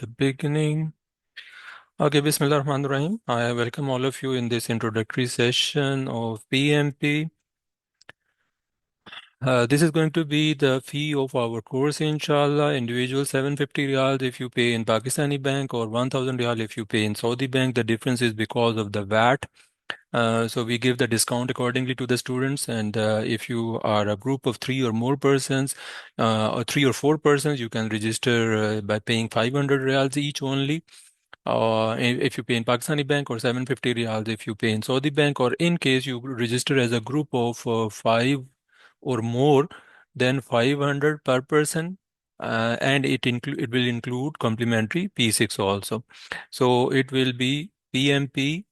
the beginning. Okay, Bismillah Rahman Rahim. I welcome all of you in this introductory session of PMP. This is going to be the fee of our course, inshallah. Individual 750 riyal if you pay in Pakistani bank, or 1000 riyal if you pay in Saudi bank. The difference is because of the VAT. So we give the discount accordingly to the students. And if you are a group of three or more persons, or 3 or 4 persons, you can register by paying 500 riyals each only. If you pay in Pakistani bank, or 750 riyals if you pay in Saudi bank, or in case you register as a group of five or more, then 500 per person, and it will include complimentary P6 also. So it will be PMP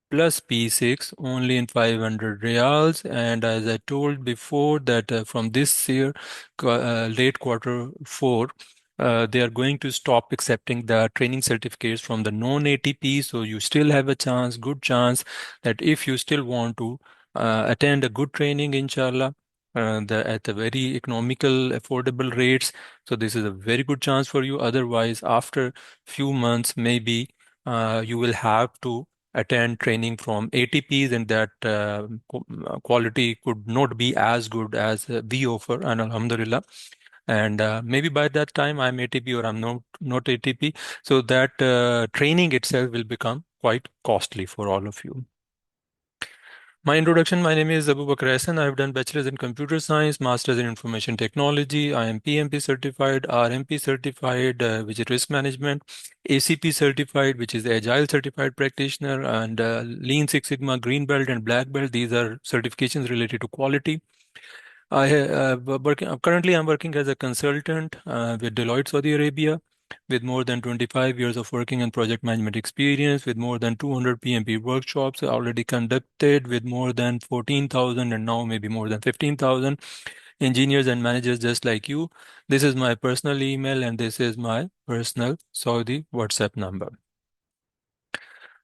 plus P6 only in 500 reals. And as I told before that from this year, late quarter 4, they are going to stop accepting the training certificates from the non-ATP. So you still have a chance, good chance, that if you still want to attend a good training, inshallah, at a very economical, affordable rates. So this is a very good chance for you. Otherwise, after few months, maybe you will have to attend training from ATPs, and that quality could not be as good as we offer, and alhamdulillah. And maybe by that time I'm ATP or I'm not ATP, so that training itself will become quite costly for all of you. My introduction: my name is Abu Bakr Hassan. I have done bachelor's in computer science, master's in information technology. I am PMP certified, RMP certified, which is risk management, ACP certified, which is agile certified practitioner, and Lean Six Sigma green belt and black belt. These are certifications related to quality. Currently I'm working as a consultant with Deloitte, Saudi Arabia, with more than 25 years of working and project management experience, with more than 200 PMP workshops already conducted, with more than 14,000 and now maybe more than 15,000 engineers and managers just like you. This is my personal email, and this is my personal Saudi WhatsApp number.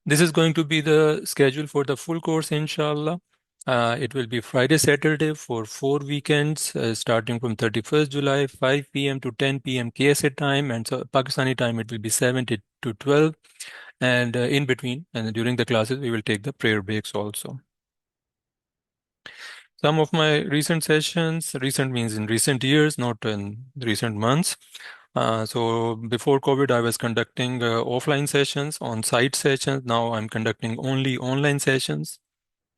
This is going to be the schedule for the full course, inshallah. It will be Friday, Saturday for 4 weekends, starting from 31st July, 5 p.m. to 10 p.m. KSA time, and so Pakistani time it will be 7 to 12. And in between and during the classes, we will take the prayer breaks also. Some of my recent sessions, recent means in recent years, not in recent months. So before COVID, I was conducting offline sessions, on-site sessions. Now I'm conducting only online sessions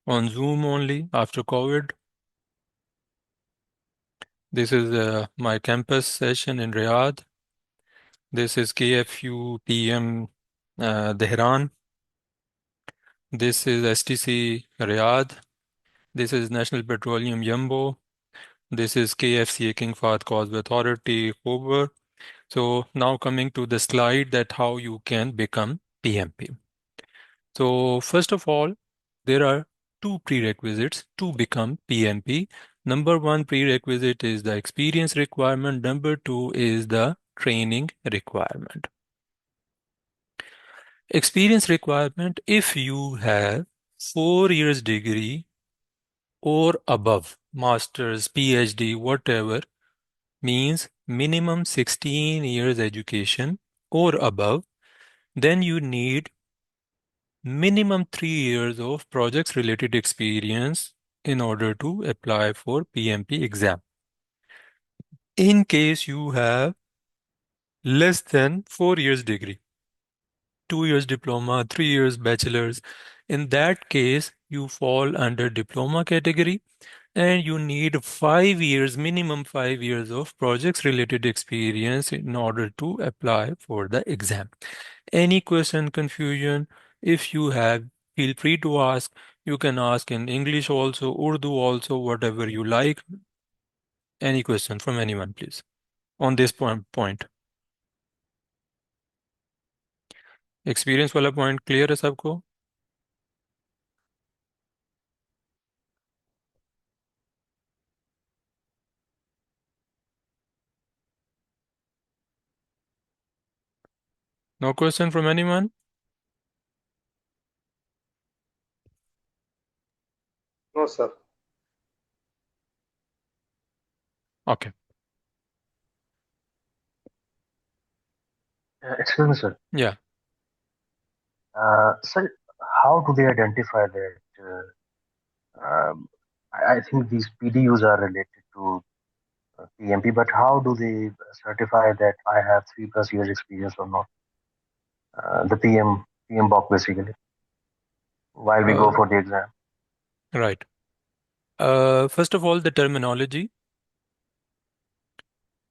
on Zoom only after COVID. This is my campus session in Riyadh. This is KFU PM Dehran. This is STC Riyadh. This is National Petroleum Yambo. This is KFCA King Fahd Causeway Authority, Hoover. So now coming to the slide that how you can become PMP. So first of all, there are two prerequisites to become PMP. Number one prerequisite is the experience requirement. Number two is the training requirement. Experience requirement: if you have 4 years degree or above, master's, PhD, whatever, means minimum 16 years education or above, then you need minimum 3 years of projects related experience in order to apply for PMP exam. In case you have less than 4 years degree, 2 years diploma, 3 years bachelor's, in that case you fall under diploma category, and you need 5 years, minimum 5 years of projects related experience in order to apply for the exam. Any question, confusion, if you have, feel free to ask. You can ask in English also, Urdu also, whatever you like. Any question from anyone, please, on this point. Experience वाला point clear है सबको? No question from anyone? No, sir. Okay. Excuse me, sir. Yeah. Sir, how do they identify that? I think these PDUs are related to PMP, but how do they certify that I have 3+ years experience or not? The PM box basically, while we go Uh, for the exam. right. First of all, the terminology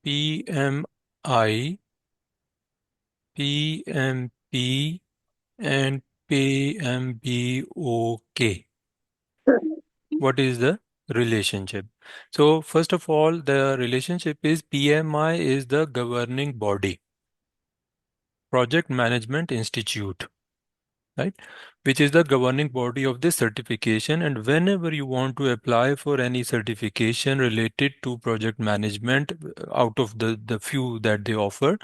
PMI, PMP, and PMBOK. What is the relationship? So, first of all, the relationship is PMI is the governing body, Project Management Institute, right? Which is the governing body of this certification. And whenever you want to apply for any certification related to project management out of the few that they offer,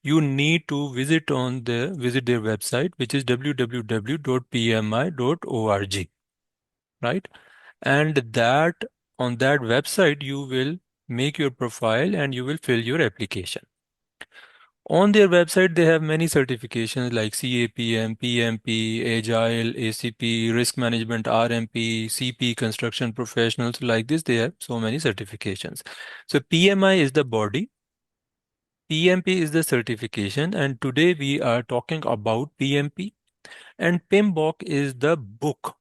you need to visit their website, which is www.pmi.org, right? And that on that website you will make your profile and you will fill your application. On their website, they have many certifications like CAPM, PMP, Agile, ACP, Risk Management, RMP, CP, Construction Professionals. Like this, they have so many certifications. So PMI is the body, PMP is the certification, and today we are talking about PMP, and PMBOK is the book.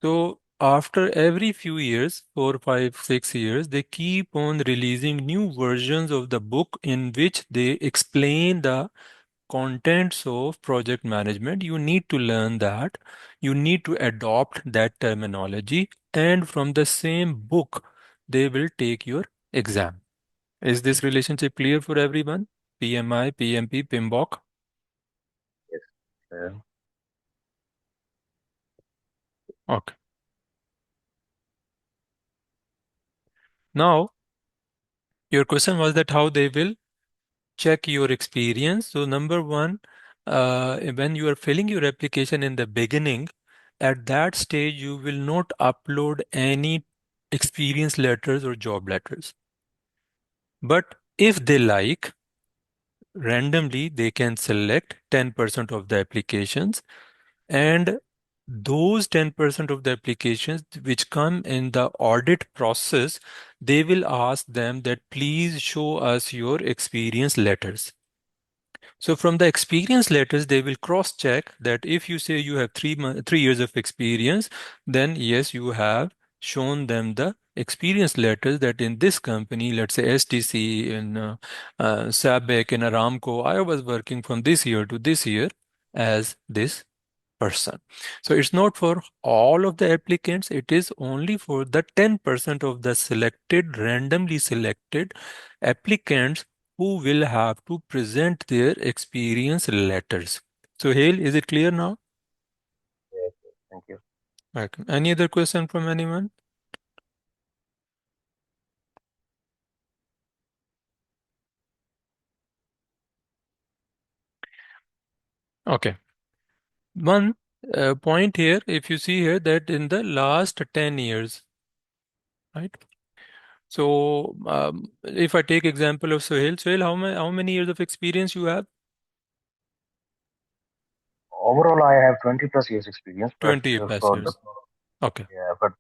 So after every few years, 4, 5, 6 years, they keep on releasing new versions of the book in which they explain the contents of project management. You need to learn that. You need to adopt that terminology. And from the same book, they will take your exam. Is this relationship clear for everyone? PMI, PMP, PMBOK? Yes. Okay. Now, your question was that how they will check your experience. So number one, when you are filling your application in the beginning, at that stage, you will not upload any experience letters or job letters. But if they like, randomly, they can select 10% of the applications, and those 10% of the applications which come in the audit process, they will ask them that please show us your experience letters. So from the experience letters, they will cross-check that if you say you have 3 years of experience, then yes, you have shown them the experience letters that in this company, let's say STC, in SABEC, in Aramco, I was working from this year to this year as this person. So it's not for all of the applicants, it is only for the 10% of the selected, randomly selected applicants who will have to present their experience letters. So, Hale, is it clear now? Yes, yes. Thank you. Okay. Any other question from anyone? Okay. One point here, if you see here that in the last 10 years, right? So, if I take example of Sohail, how many years of experience you have? Overall, I have 20+ years experience, but 20 plus for the years. Okay. yeah, but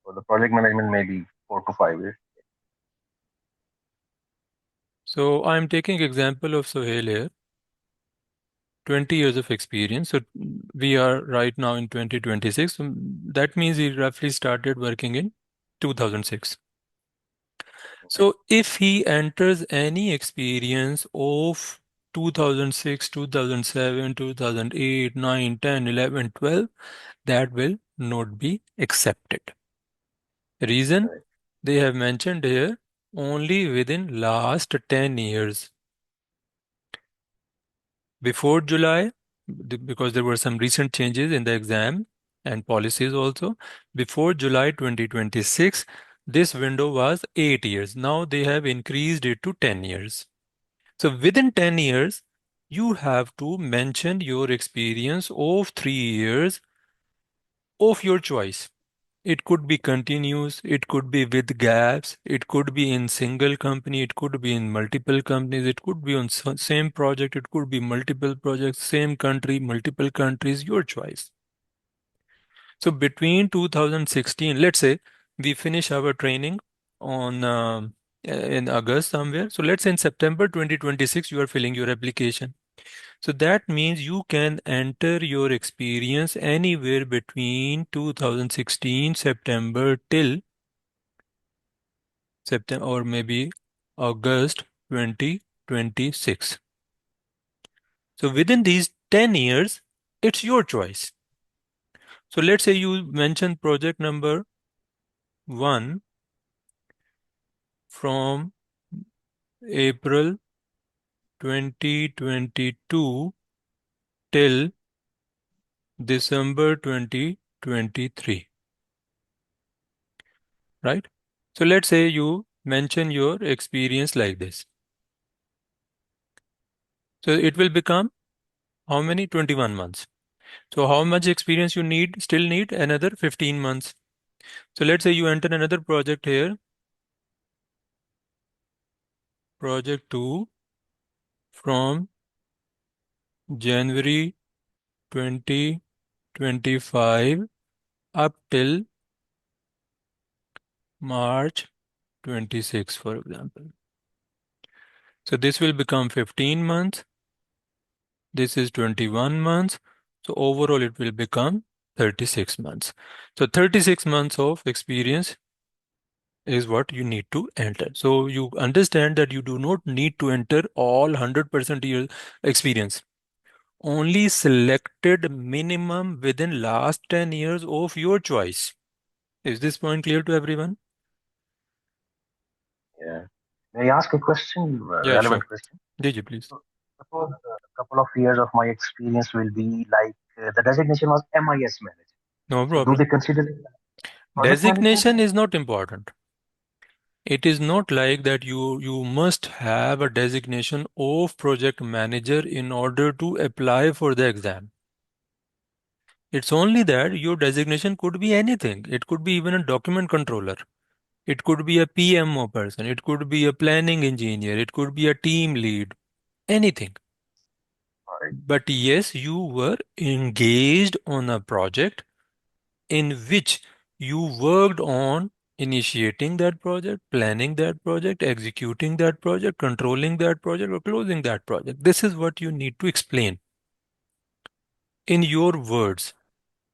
for the project management, maybe 4 to 5 years. So I'm taking example of Sohail here, 20 years of experience. So we are right now in 2026. So that means he roughly started working in 2006. Okay. So if he enters any experience of 2006, 2007, 2008, 9, 10, 11, 12, that will not be accepted. Reason Right. they have mentioned here only within last 10 years. Before July, because there were some recent changes in the exam and policies also, before July 2026, this window was 8 years. Now they have increased it to 10 years. So within 10 years, you have to mention your experience of 3 years of your choice. It could be continuous, it could be with gaps, it could be in single company, it could be in multiple companies, it could be on same project, it could be multiple projects, same country, multiple countries, your choice. So between 2016, let's say we finish our training on in August somewhere. So let's say in September 2026, you are filling your application. So that means you can enter your experience anywhere between 2016 September till September or maybe August 2026. So within these 10 years, it's your choice. So let's say you mentioned project number 1 from April 2022 till December 2023, right? So let's say you mention your experience like this. So it will become how many? 21 months. So how much experience you need? Still need another 15 months. So let's say you enter another project here, project 2 from January 2025 up till March 26, for example. So this will become 15 months. This is 21 months. So overall, it will become 36 months. So 36 months of experience is what you need to enter. So you understand that you do not need to enter all 100% year experience. Only selected minimum within last 10 years of your choice. Is this point clear to everyone? Yeah. May I ask a question, Yeah, sure. relevant question? Did you please? So, suppose a couple of years of my experience will be like the designation was MIS manager. No So, do problem. they consider it project management? Designation is not important. It is not like that you must have a designation of project manager in order to apply for the exam. It's only that your designation could be anything. It could be even a document controller. It could be a PMO person. It could be a planning engineer. It could be a team lead. Anything. Right. But yes, you were engaged on a project in which you worked on initiating that project, planning that project, executing that project, controlling that project, or closing that project. This is what you need to explain in your words.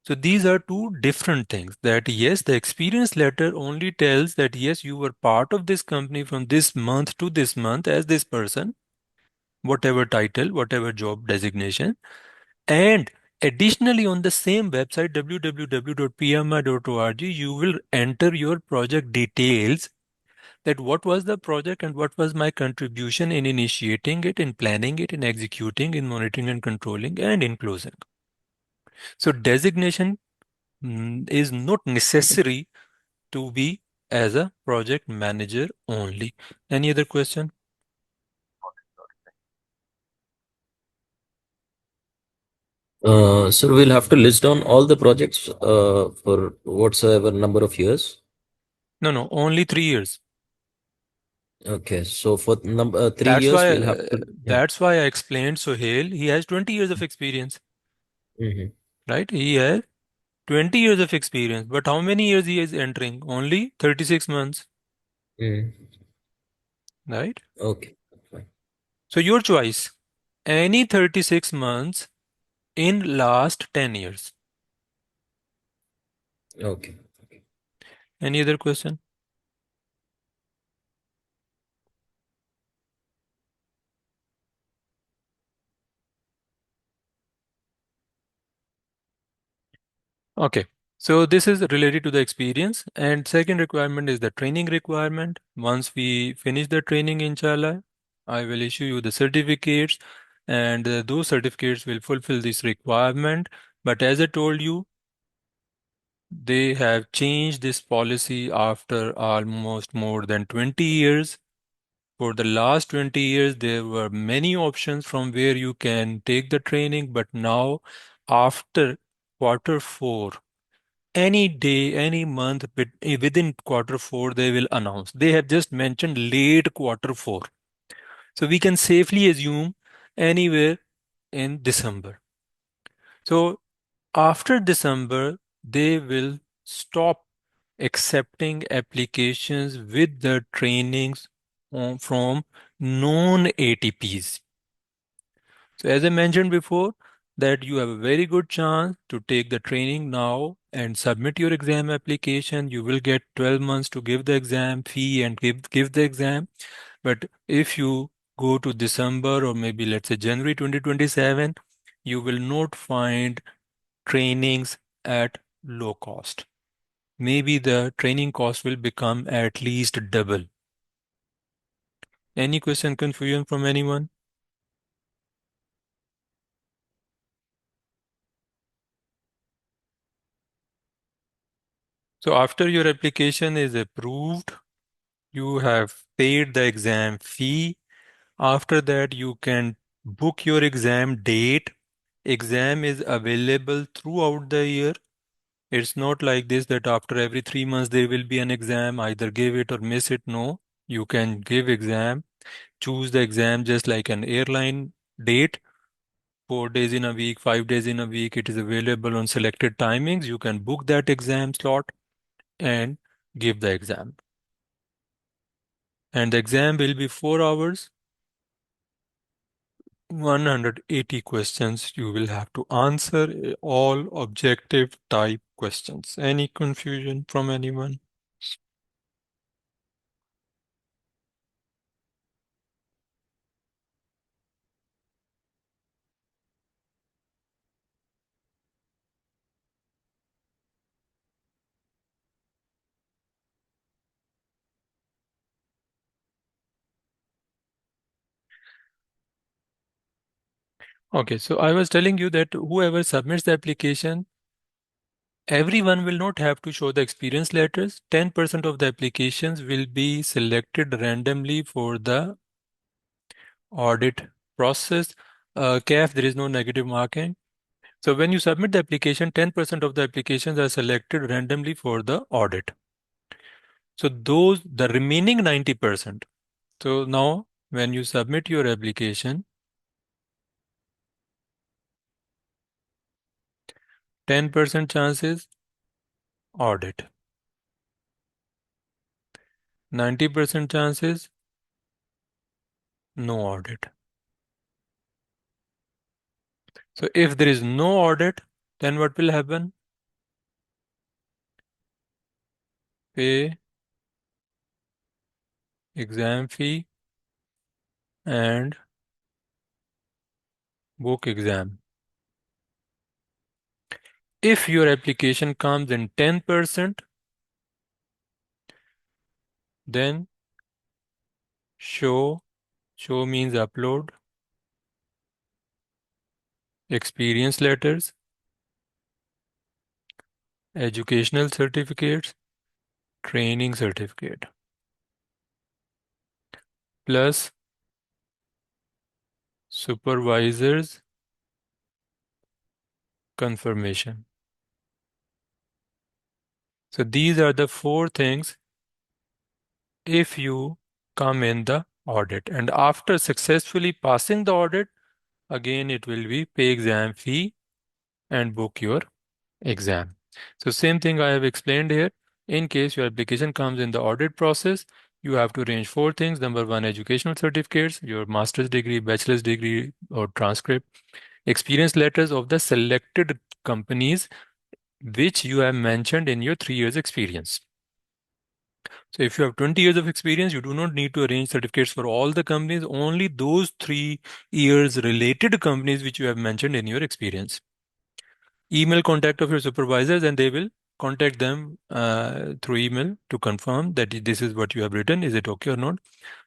So these are two different things that yes, the experience letter only tells that yes, you were part of this company from this month to this month as this person, whatever title, whatever job designation. And additionally, on the same website, www.pmi.org, you will enter your project details that what was the project and what was my contribution in initiating it, in planning it, in executing, in monitoring and controlling, and in closing. So designation is not necessary to be as a project manager only. Any other question? So we'll have to list down all the projects for whatsoever number of years. No, no, only 3 years. Okay, so for number 3 That's years, why we'll have to. Yeah. that's why I explained Sohail. He has 20 years of experience, Hmm. right? He has 20 years of experience, but how many years he is entering? Only 36 months, Hmm. right? Okay. Fine. So your choice. Any 36 months in last 10 years. Okay. Any other question? Okay. So this is related to the experience. And second requirement is the training requirement. Once we finish the training, inshallah, I will issue you the certificates, and those certificates will fulfill this requirement. But as I told you, they have changed this policy after almost more than 20 years. For the last 20 years, there were many options from where you can take the training, but now after quarter 4, Any day, any month, within quarter four, they will announce. They have just mentioned late quarter four. So we can safely assume anywhere in December. So after December, they will stop accepting applications with the trainings from known ATPs. So as I mentioned before, that you have a very good chance to take the training now and submit your exam application. You will get 12 months to give the exam fee and give the exam. But if you go to December or maybe let's say January 2027, you will not find trainings at low cost. Maybe the training cost will become at least double. Any question, confusion from anyone? So after your application is approved, you have paid the exam fee. After that, you can book your exam date. Exam is available throughout the year. It's not like this that after every 3 months there will be an exam, either give it or miss it. No, you can give exam, choose the exam just like an airline date. 4 days in a week, 5 days in a week, it is available on selected timings. You can book that exam slot and give the exam. And the exam will be 4 hours, 180 questions. You will have to answer all objective type questions. Any confusion from anyone? Okay, so I was telling you that whoever submits the application, everyone will not have to show the experience letters. 10% of the applications will be selected randomly for the audit process. CAF, there is no negative marking. So when you submit the application, 10% of the applications are selected randomly for the audit. So the remaining 90%. So now when you submit your application, 10% chances audit, 90% chances no audit. So if there is no audit, then what will happen? Pay exam fee and book exam. If your application comes in 10%, then show means upload experience letters, educational certificates, training certificate, plus supervisor's confirmation. So these are the four things if you come in the audit. And after successfully passing the audit, again it will be pay exam fee and book your exam. So same thing I have explained here. In case your application comes in the audit process, you have to arrange four things. Number one, educational certificates, your master's degree, bachelor's degree, or transcript, experience letters of the selected companies which you have mentioned in your 3 years experience. So if you have 20 years of experience, you do not need to arrange certificates for all the companies, only those 3 years related companies which you have mentioned in your experience. Email contact of your supervisors and they will contact them through email to confirm that this is what you have written. Is it okay or not?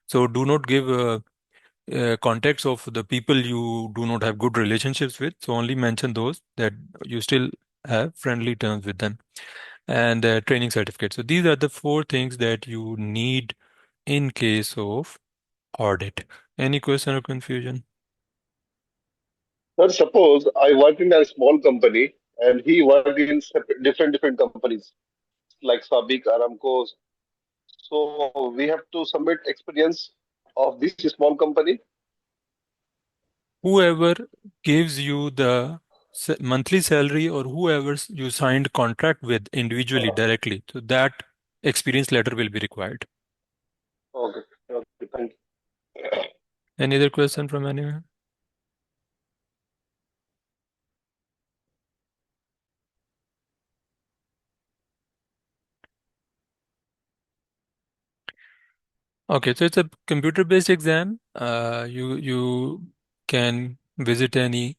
So do not give contacts of the people you do not have good relationships with. So only mention those that you still have friendly terms with them, and training certificate. So these are the four things that you need in case of audit. Any question or confusion? Sir, suppose I work in a small company and he worked in different companies like Sabiq, Aramco. So we have to submit experience of this small company. Whoever gives you the monthly salary or whoever you signed contract with individually Uh, directly, so that experience letter will be required. okay, okay, thank you. Any other question from anyone? Okay, so it's a computer-based exam. You can visit any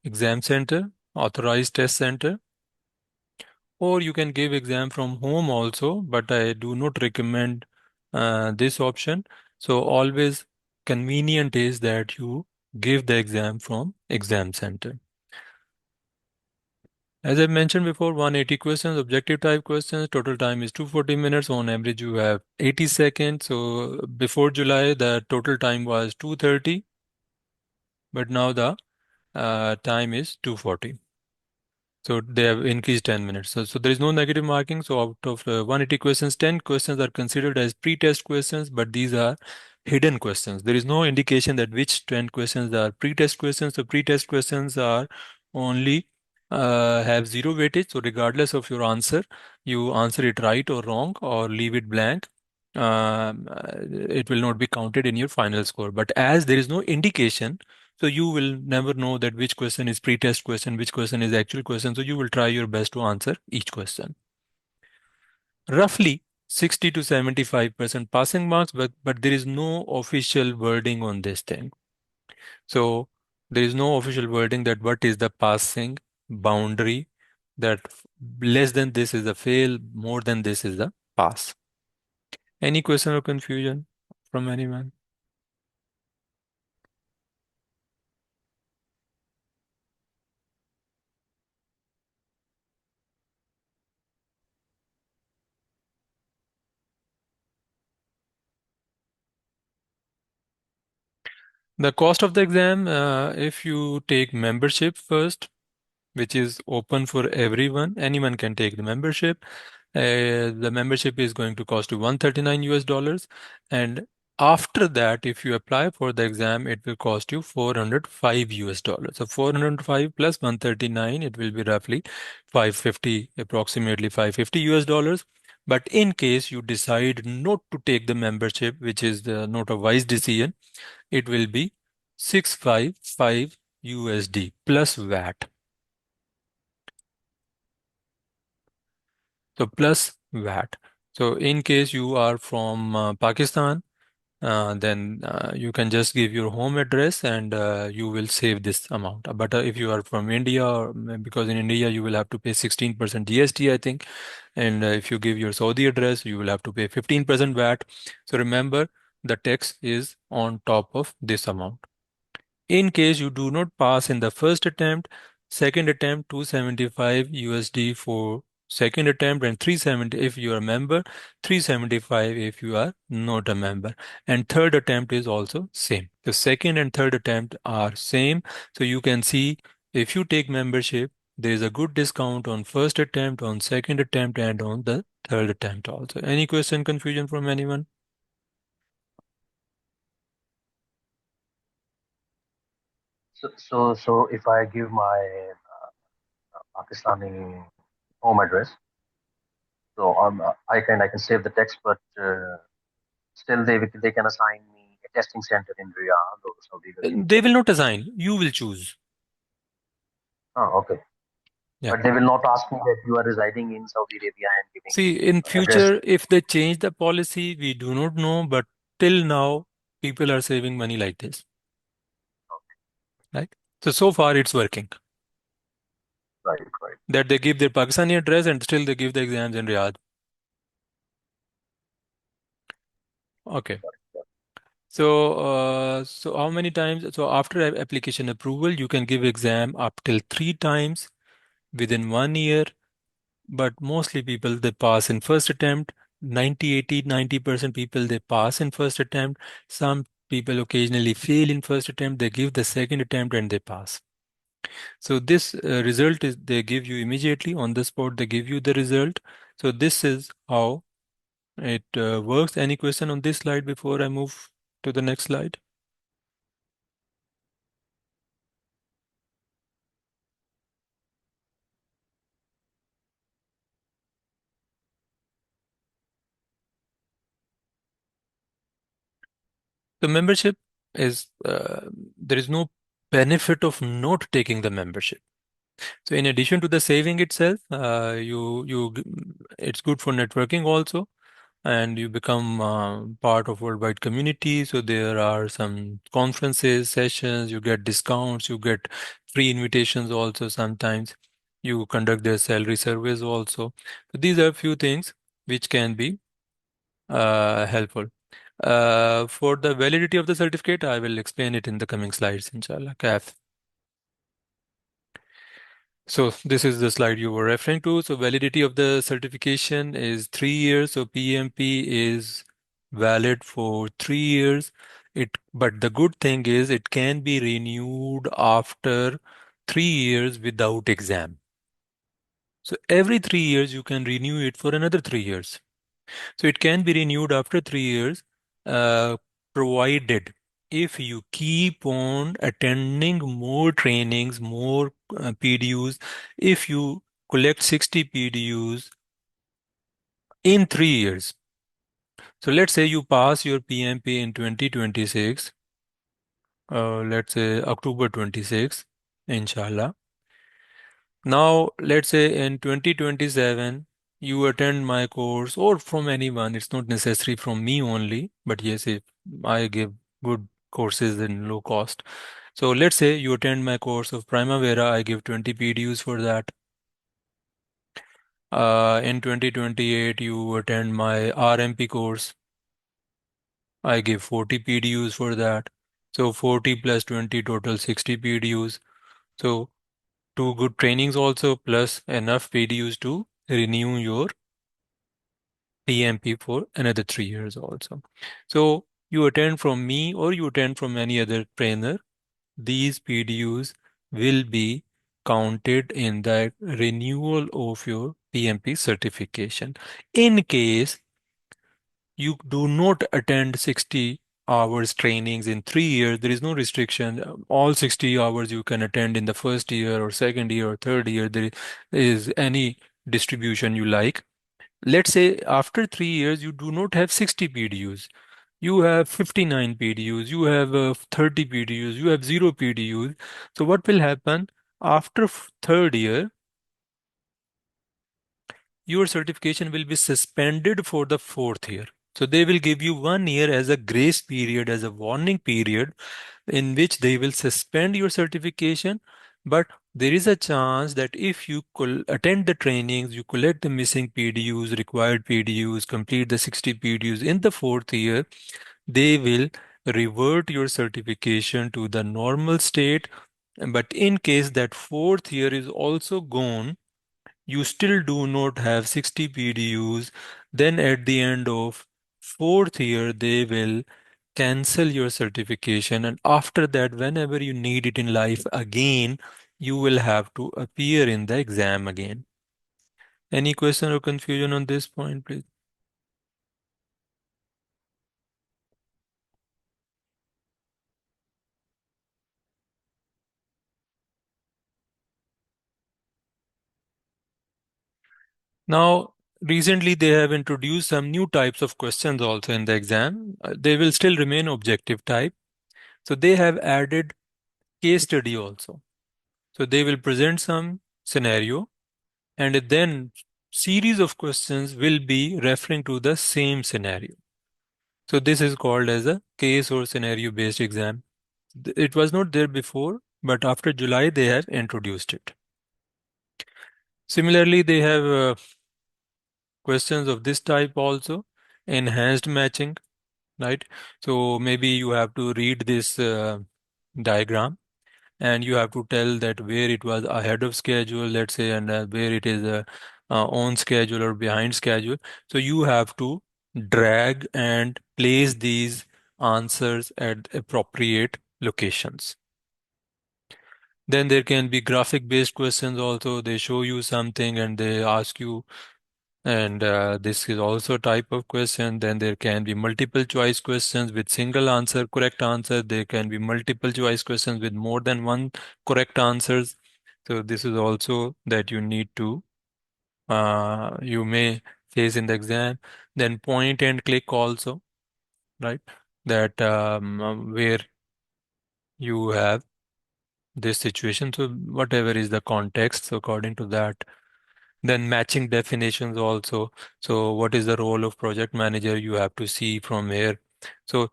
exam center, authorized test center, or you can give exam from home also. But I do not recommend this option. So always convenient is that you give the exam from exam center. As I mentioned before, 180 questions, objective type questions, total time is 240 minutes. On average, you have 80 seconds. So before July, the total time was 230, but now the time is 240. So they have increased 10 minutes. So there is no negative marking. So out of 180 questions, 10 questions are considered as pre-test questions, but these are hidden questions. There is no indication that which 10 questions are pre-test questions. So pre-test questions are only have zero weightage. So regardless of your answer, you answer it right or wrong or leave it blank. It will not be counted in your final score. But as there is no indication, so you will never know that which question is pre-test question, which question is actual question. So you will try your best to answer each question. Roughly 60 to 75% passing marks, but there is no official wording on this thing. So there is no official wording that what is the passing boundary, that less than this is a fail, more than this is a pass. Any question or confusion from anyone? The cost of the exam, if you take membership first, which is open for everyone. Anyone can take the membership. The membership is going to cost you 139 US dollars. And after that, if you apply for the exam, it will cost you 405 US dollars. So 405 plus 139, it will be roughly 550, approximately 550 US dollars. But in case you decide not to take the membership, which is not a wise decision, it will be 655 USD plus VAT. So plus VAT. So in case you are from Pakistan, then you can just give your home address and you will save this amount. But if you are from India, because in India you will have to pay 16% GST, I think. And if you give your Saudi address, you will have to pay 15% VAT. So remember, the tax is on top of this amount. In case you do not pass in the first attempt, second attempt 275 USD for second attempt and 370 if you are a member, 375 if you are not a member. And third attempt is also same. The second and third attempt are same. So you can see if you take membership, there is a good discount on first attempt, on second attempt, and on the third attempt also. Any question, confusion from anyone? So if I give my Pakistani home address, so I can save the text, but still they can assign me a testing center in Riyadh or Saudi Arabia. They will not assign. You will choose. Oh, okay. Yeah. But they will not ask me that you are residing in Saudi Arabia and giving See, in address. future, if they change the policy, we do not know, but till now, people are saving money like this, right? So far it's working. Right, right. That they give their Pakistani address and still they give the exams in Riyadh. Okay. So how many times? So after application approval, you can give exam up till 3 times within 1 year. But mostly people they pass in first attempt. 90, 80, 90% people they pass in first attempt. Some people occasionally fail in first attempt. They give the second attempt and they pass. So this result is they give you immediately on the spot. They give you the result. So this is how it works. Any question on this slide before I move to the next slide? The membership is there is no benefit of not taking the membership. So in addition to the saving itself, it's good for networking also, and you become part of worldwide community. So there are some conferences, sessions, you get discounts, you get free invitations also sometimes. You conduct their salary surveys also. So these are a few things which can be helpful. For the validity of the certificate, I will explain it in the coming slides, inshallah. Kaf. So this is the slide you were referring to. So validity of the certification is 3 years. So PMP is valid for 3 years. But the good thing is it can be renewed after 3 years without exam. So every 3 years you can renew it for another 3 years. So it can be renewed after 3 years, uh, provided if you keep on attending more trainings, more PDUs, if you collect 60 PDUs in 3 years. So let's say you pass your PMP in 2026, let's say October 26, inshallah. Now, let's say in 2027, you attend my course or from anyone. It's not necessary from me only, but yes, if I give good courses in low cost. So let's say you attend my course of Primavera, I give 20 PDUs for that. In 2028, you attend my RMP course, I give 40 PDUs for that. So 40 plus 20 total 60 PDUs. So two good trainings also plus enough PDUs to renew your PMP for another 3 years also. So you attend from me or you attend from any other trainer, these PDUs will be counted in the renewal of your PMP certification. In case you do not attend 60 hours trainings in 3 years, there is no restriction. All 60 hours you can attend in the first year or second year or third year. There is any distribution you like. Let's say after 3 years, you do not have 60 PDUs. You have 59 PDUs, you have 30 PDUs, you have 0 PDUs. So what will happen after third year? Your certification will be suspended for the fourth year. So they will give you 1 year as a grace period, as a warning period, in which they will suspend your certification. But there is a chance that if you attend the trainings, you collect the missing PDUs, required PDUs, complete the 60 PDUs in the fourth year, they will revert your certification to the normal state. But in case that fourth year is also gone, you still do not have 60 PDUs, then at the end of fourth year, they will cancel your certification. And after that, whenever you need it in life again, you will have to appear in the exam again. Any question or confusion on this point, please? Now, recently they have introduced some new types of questions also in the exam. They will still remain objective type. So they have added case study also. So they will present some scenario and then series of questions will be referring to the same scenario. So this is called as a case or scenario based exam. It was not there before, but after July they have introduced it. Similarly, they have questions of this type also, enhanced matching, right? So maybe you have to read this diagram and you have to tell that where it was ahead of schedule, let's say, and where it is on schedule or behind schedule. So you have to drag and place these answers at appropriate locations. Then there can be graphic based questions also. They show you something and they ask you, and this is also a type of question. Then there can be multiple choice questions with single answer, correct answer. There can be multiple choice questions with more than one correct answers. So this is also that you need to, you may face in the exam. Then point and click also, right? That where you have this situation. So whatever is the context, so according to that. Then matching definitions also. So what is the role of project manager? You have to see from here. So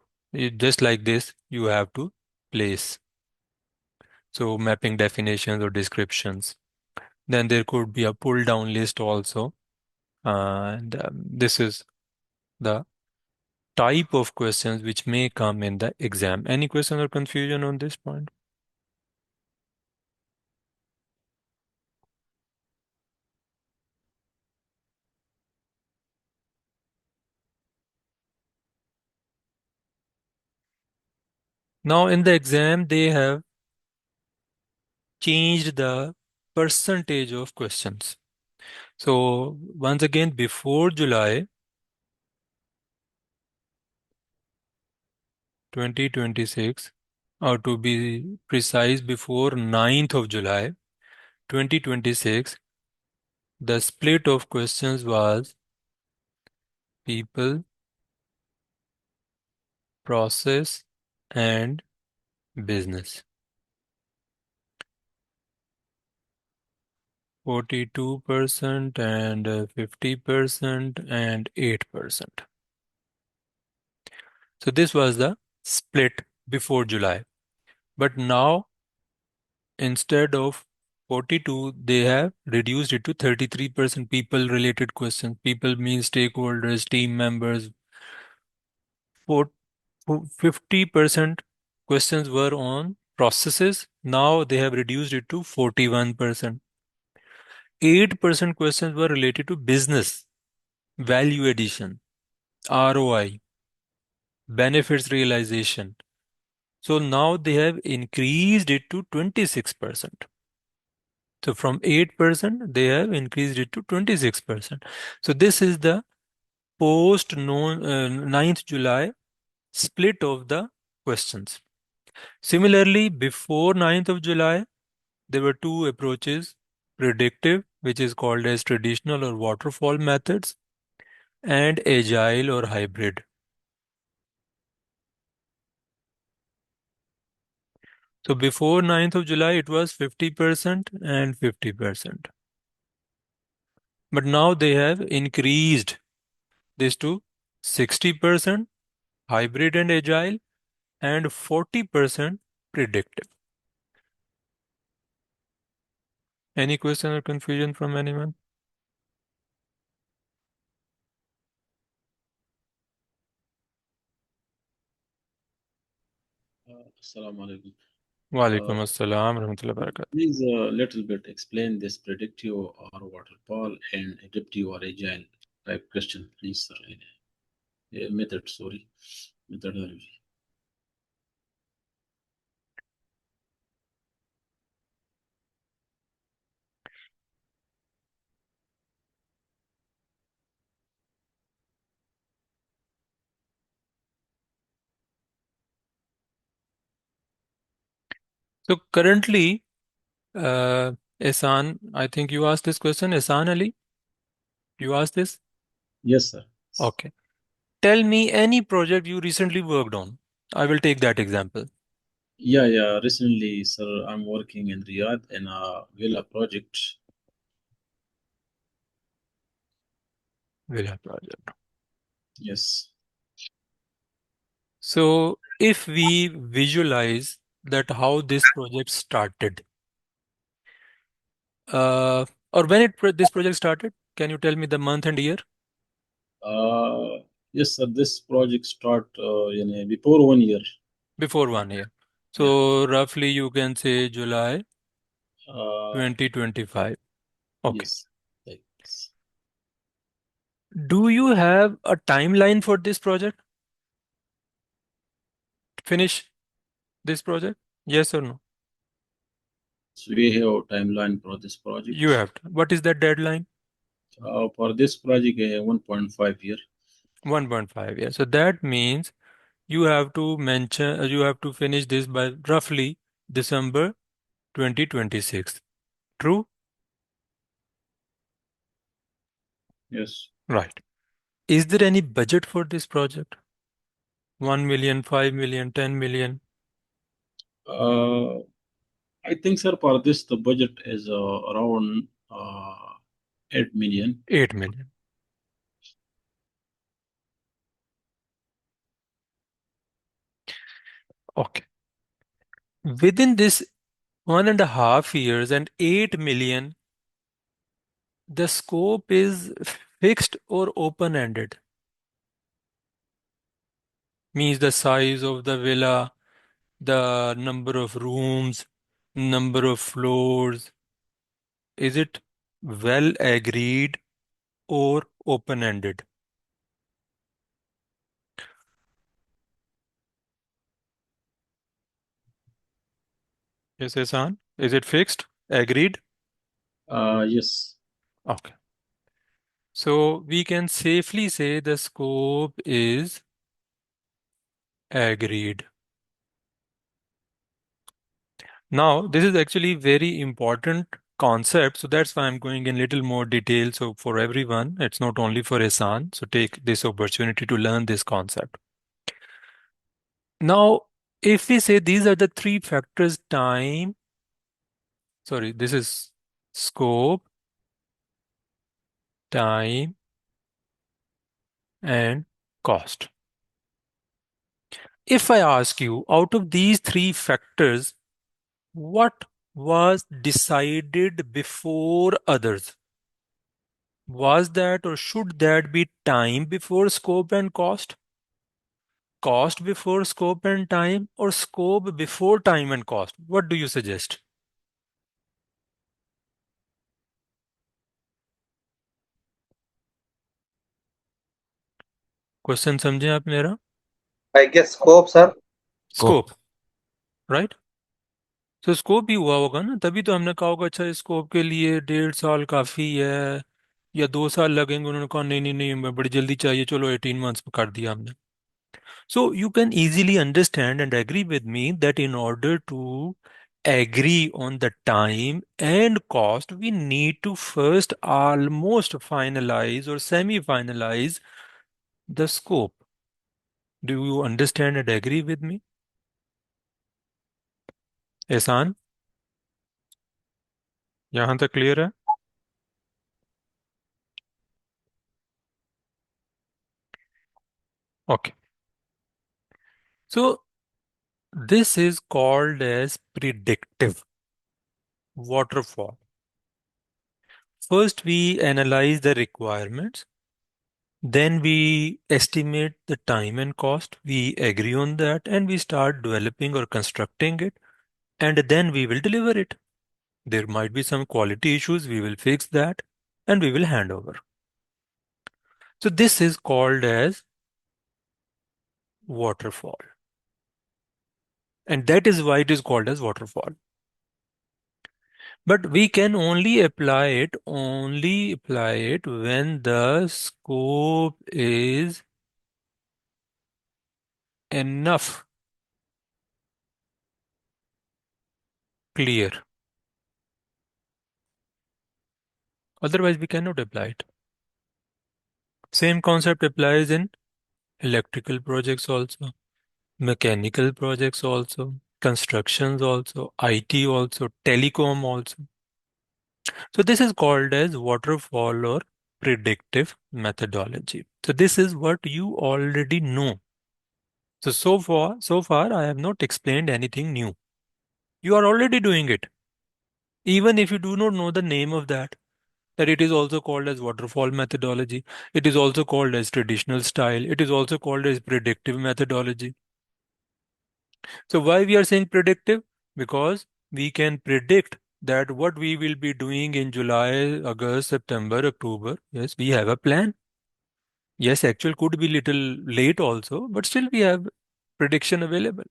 just like this, you have to place. So mapping definitions or descriptions. Then there could be a pull down list also. And this is the type of questions which may come in the exam. Any question or confusion on this point? Now in the exam, they have changed the percentage of questions. So once again, before July 2026, or to be precise, before 9th of July 2026, the split of questions was people, process, and business. 42% and 50% and 8%. So this was the split before July. But now, instead of 42, they have reduced it to 33% people related questions. People means stakeholders, team members. For 50% questions were on processes. Now they have reduced it to 41%. 8% questions were related to business, value addition, ROI, benefits realization. So now they have increased it to 26%. So from 8%, they have increased it to 26%. So this is the post 9th July split of the questions. Similarly, before 9th of July, there were two approaches: predictive, which is called as traditional or waterfall methods, and agile or hybrid. So before 9th of July, it was 50% and 50%. But now they have increased this to 60% hybrid and agile and 40% predictive. Any question or confusion from anyone? Assalamu alaikum. Walaikum assalam rahmatullahi wabarakatuh. Please a little bit explain this predictive or waterfall and adaptive or agile type question, please, sir. Method, sorry, methodology. So currently, Ehsan, I think you asked this question. Ehsan Ali, you asked this? Yes, sir. Okay. Tell me any project you recently worked on. I will take that example. Yeah. Recently, sir, I'm working in Riyadh in a villa project. Villa project. Yes. So if we visualize that how this project started, or when this project started, can you tell me the month and year? Yes, sir. This project start before 1 year. Before 1 year. Yeah. So roughly you can say July Uh, 2025. Okay. yes. Thanks. Do you have a timeline for this project? Finish this project? Yes or no? So we have timeline for this project. You have to. What is that deadline? For this project, 1.5 year. 1.5 years. So that means you have to mention, you have to finish this by roughly December 2026. True? Yes. Right. Is there any budget for this project? 1 million, 5 million, 10 million? I think, sir, for this, the budget is around 8 million. 8 million. Okay. Within this 1.5 years and 8 million, the scope is fixed or open-ended. Means the size of the villa, the number of rooms, number of floors. Is it well agreed or open-ended? Yes, Ehsan? Is it fixed? Agreed? Yes. Okay. So we can safely say the scope is agreed. Now, this is actually very important concept, so that's why I'm going in little more detail. So for everyone, it's not only for Ehsan. So take this opportunity to learn this concept. Now, if we say these are the three factors, this is scope, time, and cost. If I ask you, out of these three factors, what was decided before others? Was that or should that be time before scope and cost? Cost before scope and time, or scope before time and cost? What do you suggest? Question समझे आप मेरा? I guess scope, sir. Scope, right? तो scope ही हुआ होगा ना, तभी तो हमने कहा होगा अच्छा स्कोप के लिए 1.5 साल काफी है या 2 साल लगेंगे, उन्होंने कहा नहीं नहीं नहीं हमें बड़ी जल्दी चाहिए, चलो 18 months में कर दिया हमने. So you can easily understand and agree with me that in order to agree on the time and cost, we need to first almost finalize or semi-finalize the scope. Do you understand and agree with me? Ehsan? यहाँ तक clear है? Okay. So this is called as predictive waterfall. First, we analyze the requirements. Then we estimate the time and cost. We agree on that and we start developing or constructing it. And then we will deliver it. There might be some quality issues. We will fix that and we will hand over. So this is called as waterfall. And that is why it is called as waterfall. But we can only apply it when the scope is enough clear. Otherwise, we cannot apply it. Same concept applies in electrical projects also, mechanical projects also, constructions also, IT also, telecom also. So this is called as waterfall or predictive methodology. So this is what you already know. So far, I have not explained anything new. You are already doing it. Even if you do not know the name of that it is also called as waterfall methodology. It is also called as traditional style. It is also called as predictive methodology. So why we are saying predictive? Because we can predict that what we will be doing in July, August, September, October. Yes, we have a plan. Yes, actual could be little late also, but still we have prediction available.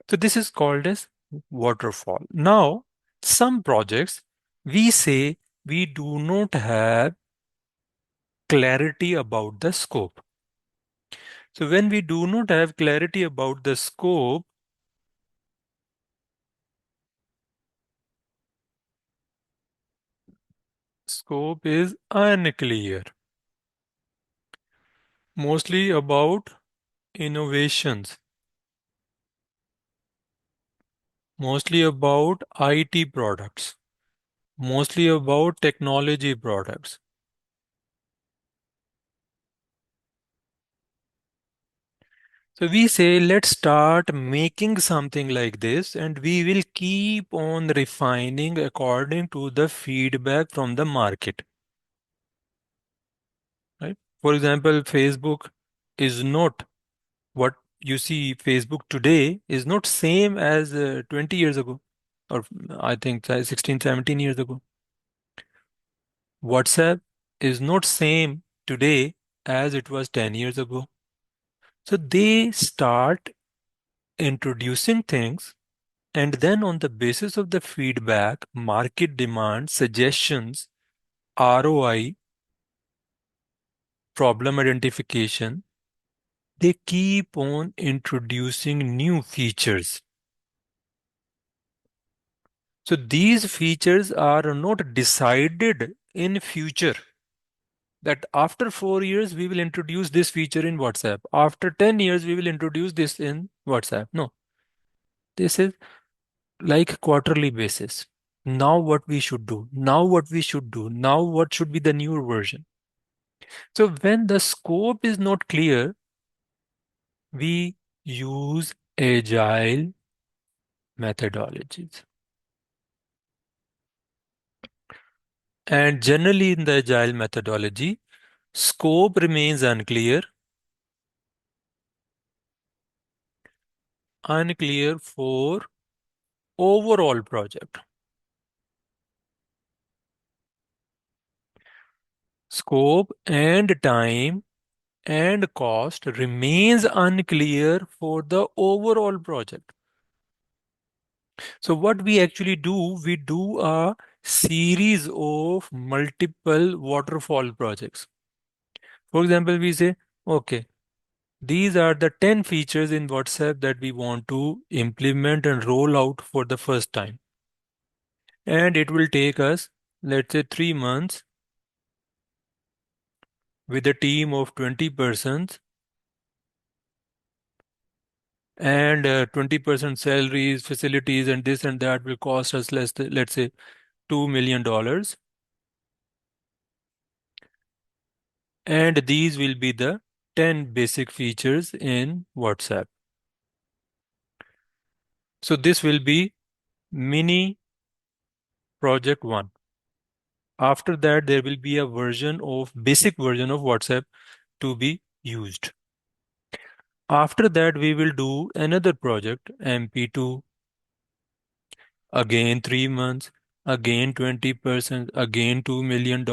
So this is called as waterfall. Now, some projects we say we do not have clarity about the scope. So when we do not have clarity about the scope is unclear, mostly about innovations, mostly about IT products, mostly about technology products. So we say, let's start making something like this, and we will keep on refining according to the feedback from the market. Right? For example, Facebook is not what you see. Facebook today is not same as 20 years ago, or I think 16, 17 years ago. WhatsApp is not same today as it was 10 years ago. So they start introducing things, and then on the basis of the feedback, market demand, suggestions, ROI, problem identification, they keep on introducing new features. So these features are not decided in future, that after 4 years we will introduce this feature in WhatsApp. After 10 years we will introduce this in WhatsApp. No, this is like quarterly basis. Now what we should do, now what we should do, now what should be the newer version. So when the scope is not clear, we use agile methodologies. And generally in the agile methodology, scope remains unclear for overall project. Scope and time and cost remains unclear for the overall project. So what we actually do, we do a series of multiple waterfall projects. For example, we say, okay, these are the 10 features in WhatsApp that we want to implement and roll out for the first time. And it will take us, let's say, 3 months with a team of 20 persons and 20% salaries, facilities, and this and that will cost us let's say, $2 million. And these will be the 10 basic features in WhatsApp. So this will be mini project 1. After that, there will be a basic version of WhatsApp to be used. After that, we will do another project, MP2, again 3 months, again 20%, again $2 million.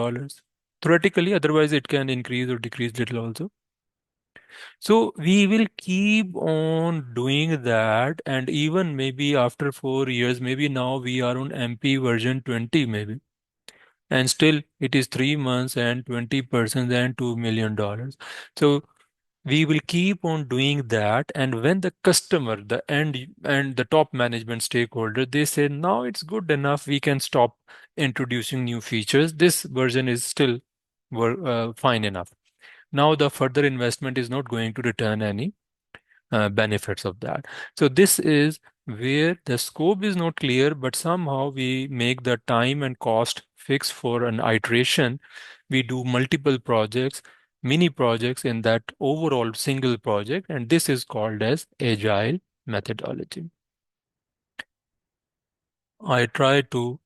Theoretically, otherwise it can increase or decrease little also. So we will keep on doing that, and even maybe after 4 years, maybe now we are on MP version 20 maybe, and still it is 3 months and 20% and $2 million. So we will keep on doing that, and when the customer, the end and the top management stakeholder, they say now it's good enough, we can stop introducing new features, this version is still fine enough. Now the further investment is not going to return any benefits of that. So this is where the scope is not clear, but somehow we make the time and cost fix for an iteration. We do multiple projects, mini projects in that overall single project, and this is called as agile methodology. I try to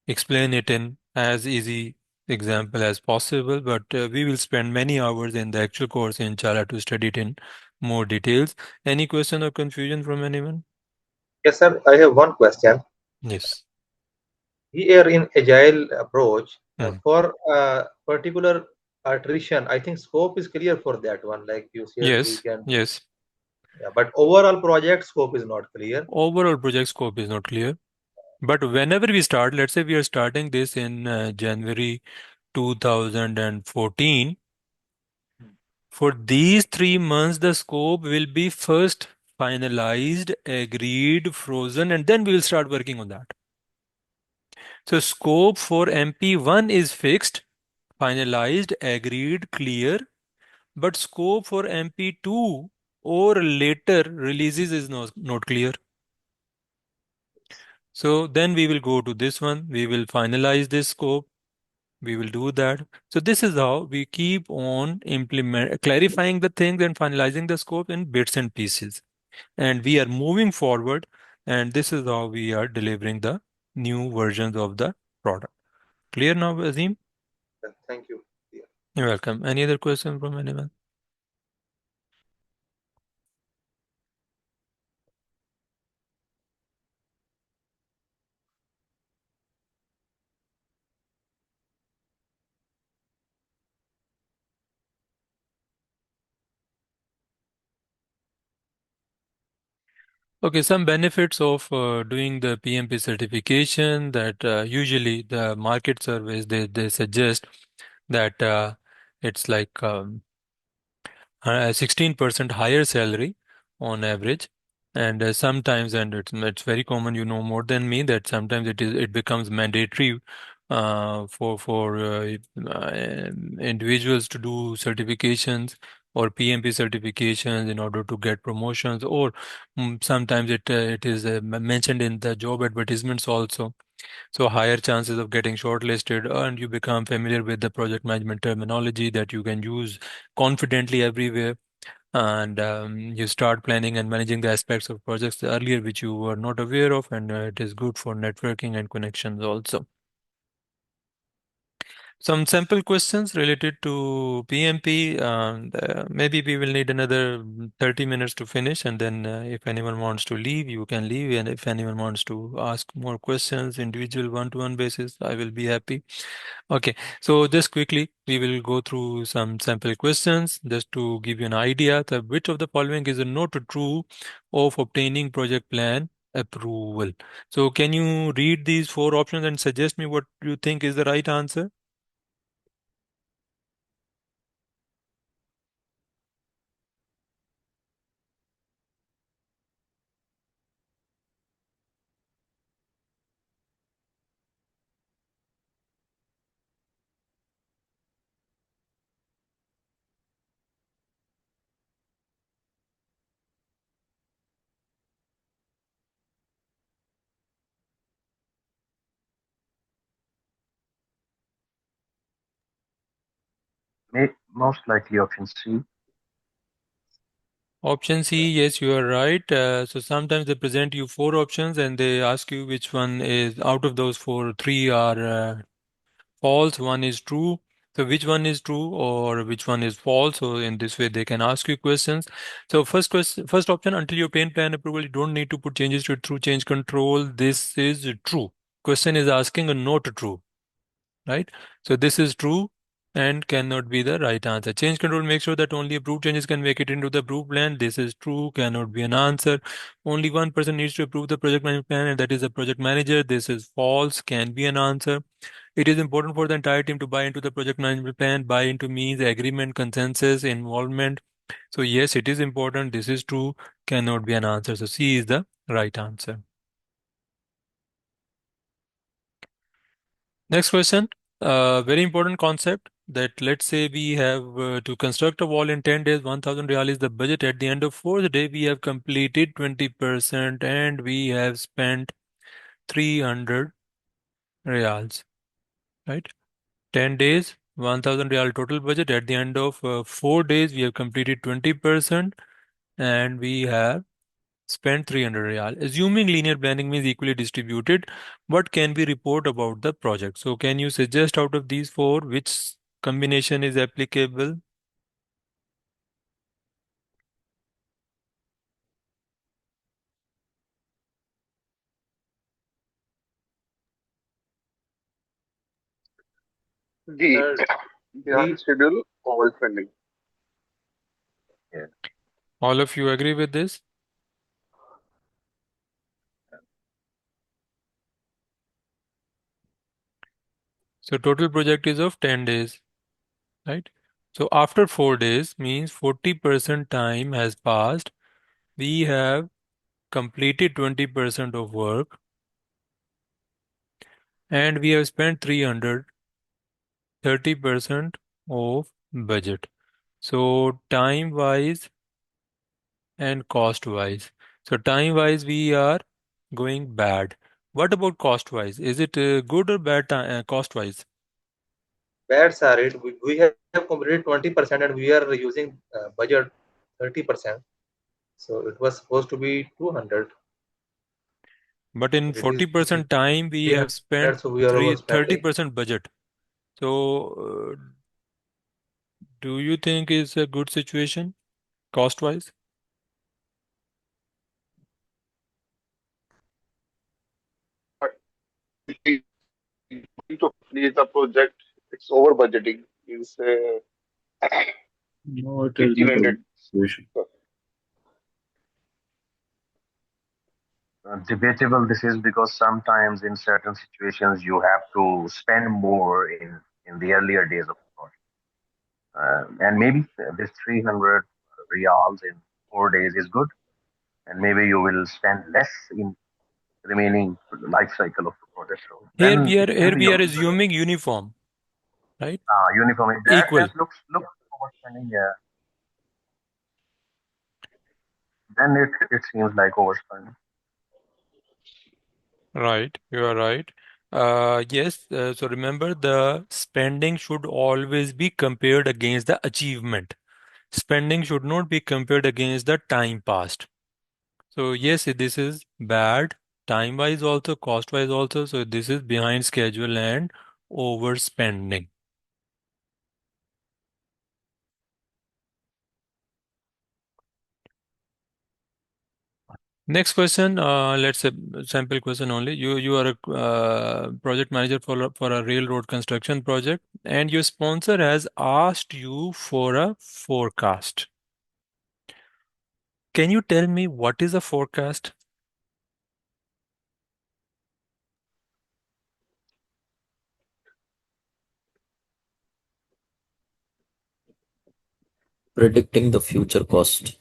explain it in as easy example as possible, but we will spend many hours in the actual course inshallah to study it in more details. Any question or confusion from anyone? Yes, sir. I have one question. Yes. Here in agile approach, Mhm. for a particular iteration, I think scope is clear for that one. Like you said, we Yes, can. yes. Yeah, but overall project scope is not clear. Overall project scope is not clear. But whenever we start, let's say we are starting this in January 2014. For these 3 months, the scope will be first finalized, agreed, frozen, and then we will start working on that. So scope for MP1 is fixed, finalized, agreed, clear, but scope for MP2 or later releases is not clear. So then we will go to this one, we will finalize this scope, we will do that. So this is how we keep on clarifying the things and finalizing the scope in bits and pieces. And we are moving forward, and this is how we are delivering the new versions of the product. Clear now, Azim? Thank you. Yeah. You're welcome. Any other question from anyone? Okay, some benefits of doing the PMP certification that usually the market surveys they suggest that it's like 16% higher salary on average, and sometimes, and it's very common, you know more than me, that sometimes it becomes mandatory for individuals to do certifications or PMP certifications in order to get promotions, or sometimes it is mentioned in the job advertisements also. So higher chances of getting shortlisted, and you become familiar with the project management terminology that you can use confidently everywhere, and you start planning and managing the aspects of projects earlier which you were not aware of, and it is good for networking and connections also. Some sample questions related to PMP, and maybe we will need another 30 minutes to finish, and then if anyone wants to leave, you can leave, and if anyone wants to ask more questions, individual one-to-one basis, I will be happy. Okay, so just quickly, we will go through some sample questions just to give you an idea that which of the following is not true of obtaining project plan approval. So can you read these four options and suggest me what you think is the right answer? Most likely option C. Option C, yes, you are right. So sometimes they present you four options and they ask you which one is out of those four, three are false, one is true. So which one is true or which one is false? So in this way, they can ask you questions. So first question, first option, until you obtain plan approval, you don't need to put changes to it through change control. This is true. Question is asking a not true, right? So this is true and cannot be the right answer. Change control makes sure that only approved changes can make it into the approved plan. This is true, cannot be an answer. Only one person needs to approve the project management plan, and that is the project manager. This is false, can be an answer. It is important for the entire team to buy into the project management plan. Buy into means agreement, consensus, involvement. So yes, it is important. This is true, cannot be an answer. So C is the right answer. Next question. Very important concept that let's say we have to construct a wall in 10 days, 1000 real is the budget. At the end of fourth day, we have completed 20% and we have spent 300 reals, right? 10 days, 1000 real total budget. At the end of 4 days, we have completed 20% and we have spent 300 real. Assuming linear planning means equally distributed, what can we report about the project? So can you suggest out of these four which combination is applicable? D. Third, Behind schedule, over spending. Yeah. All of you agree with this? So total project is of 10 days, right? So after 4 days means 40% time has passed. We have completed 20% of work and we have spent 300, 30% of budget. So time wise and cost wise. So time wise we are going bad. What about cost wise? Is it good or bad cost wise? Bad sir, we have completed 20% and we are using budget 30%. So it was supposed to be 200, But in but it is 40% time we have 300, spent so we are overspending. 30% budget. So do you think is a good situation cost wise? To finish the project, it's over budgeting. Means No, it is not a 1,800. good situation. Debatable this is because sometimes in certain situations you have to spend more in the earlier days of the project. And maybe this 300 reals in 4 days is good, and maybe you will spend less in remaining life cycle of the project. So then it can Here be we a are assuming uniform, right? uniform. That Equal. looks overspending. Yeah, then it seems like overspending. Right, you are right. Yes, so remember the spending should always be compared against the achievement. Spending should not be compared against the time passed. So yes, this is bad time-wise also, cost-wise also. So this is behind schedule and overspending. Next question, let's say sample question only. You are a project manager for a railroad construction project, and your sponsor has asked you for a forecast. Can you tell me what is a forecast? Predicting the future cost.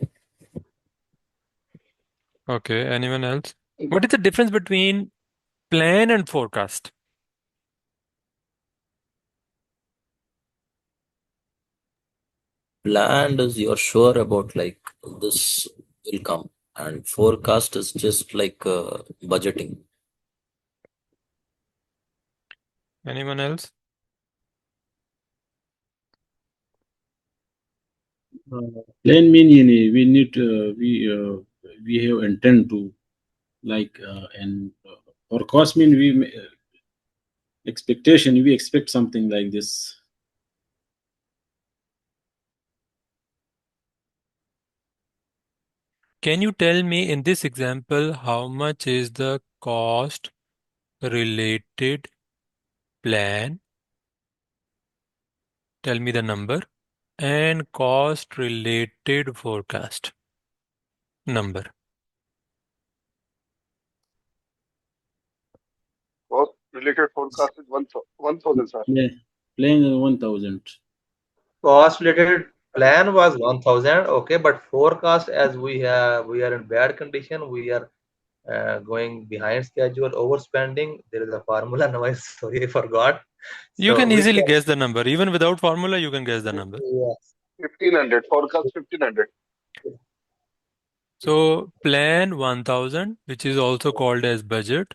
Okay, anyone else? What is the difference between plan and forecast? Planned is you're sure about like this will come, and forecast is just like budgeting. Anyone else? Plan mean we need we have intent to like and or cost mean expectation we expect something like this. Can you tell me in this example how much is the cost related plan? Tell me the number and cost related forecast number. Cost related forecast is 1,000, sir. Yeah, plan 1,000. Cost related plan was 1000, okay, but forecast, as we are in bad condition, we are going behind schedule, overspending. There is a formula. Now I sorry I forgot. You So can we easily can, guess the number. Even without formula, you can guess the number. yes. 1,500. Forecast 1,500. So plan 1000, which is also called as budget,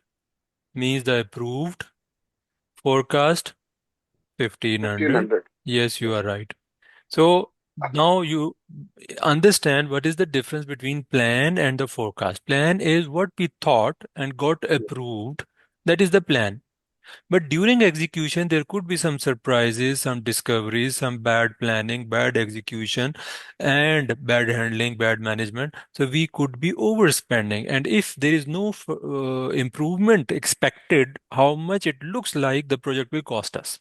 means the approved. Forecast 1500. 1,500. Yes, you Yes. are right. So now you understand what is the difference between plan and the forecast. Plan is what we thought and got approved. That is the plan. But during execution, there could be some surprises, some discoveries, some bad planning, bad execution, and bad handling, bad management. So we could be overspending. And if there is no improvement expected, how much it looks like the project will cost us.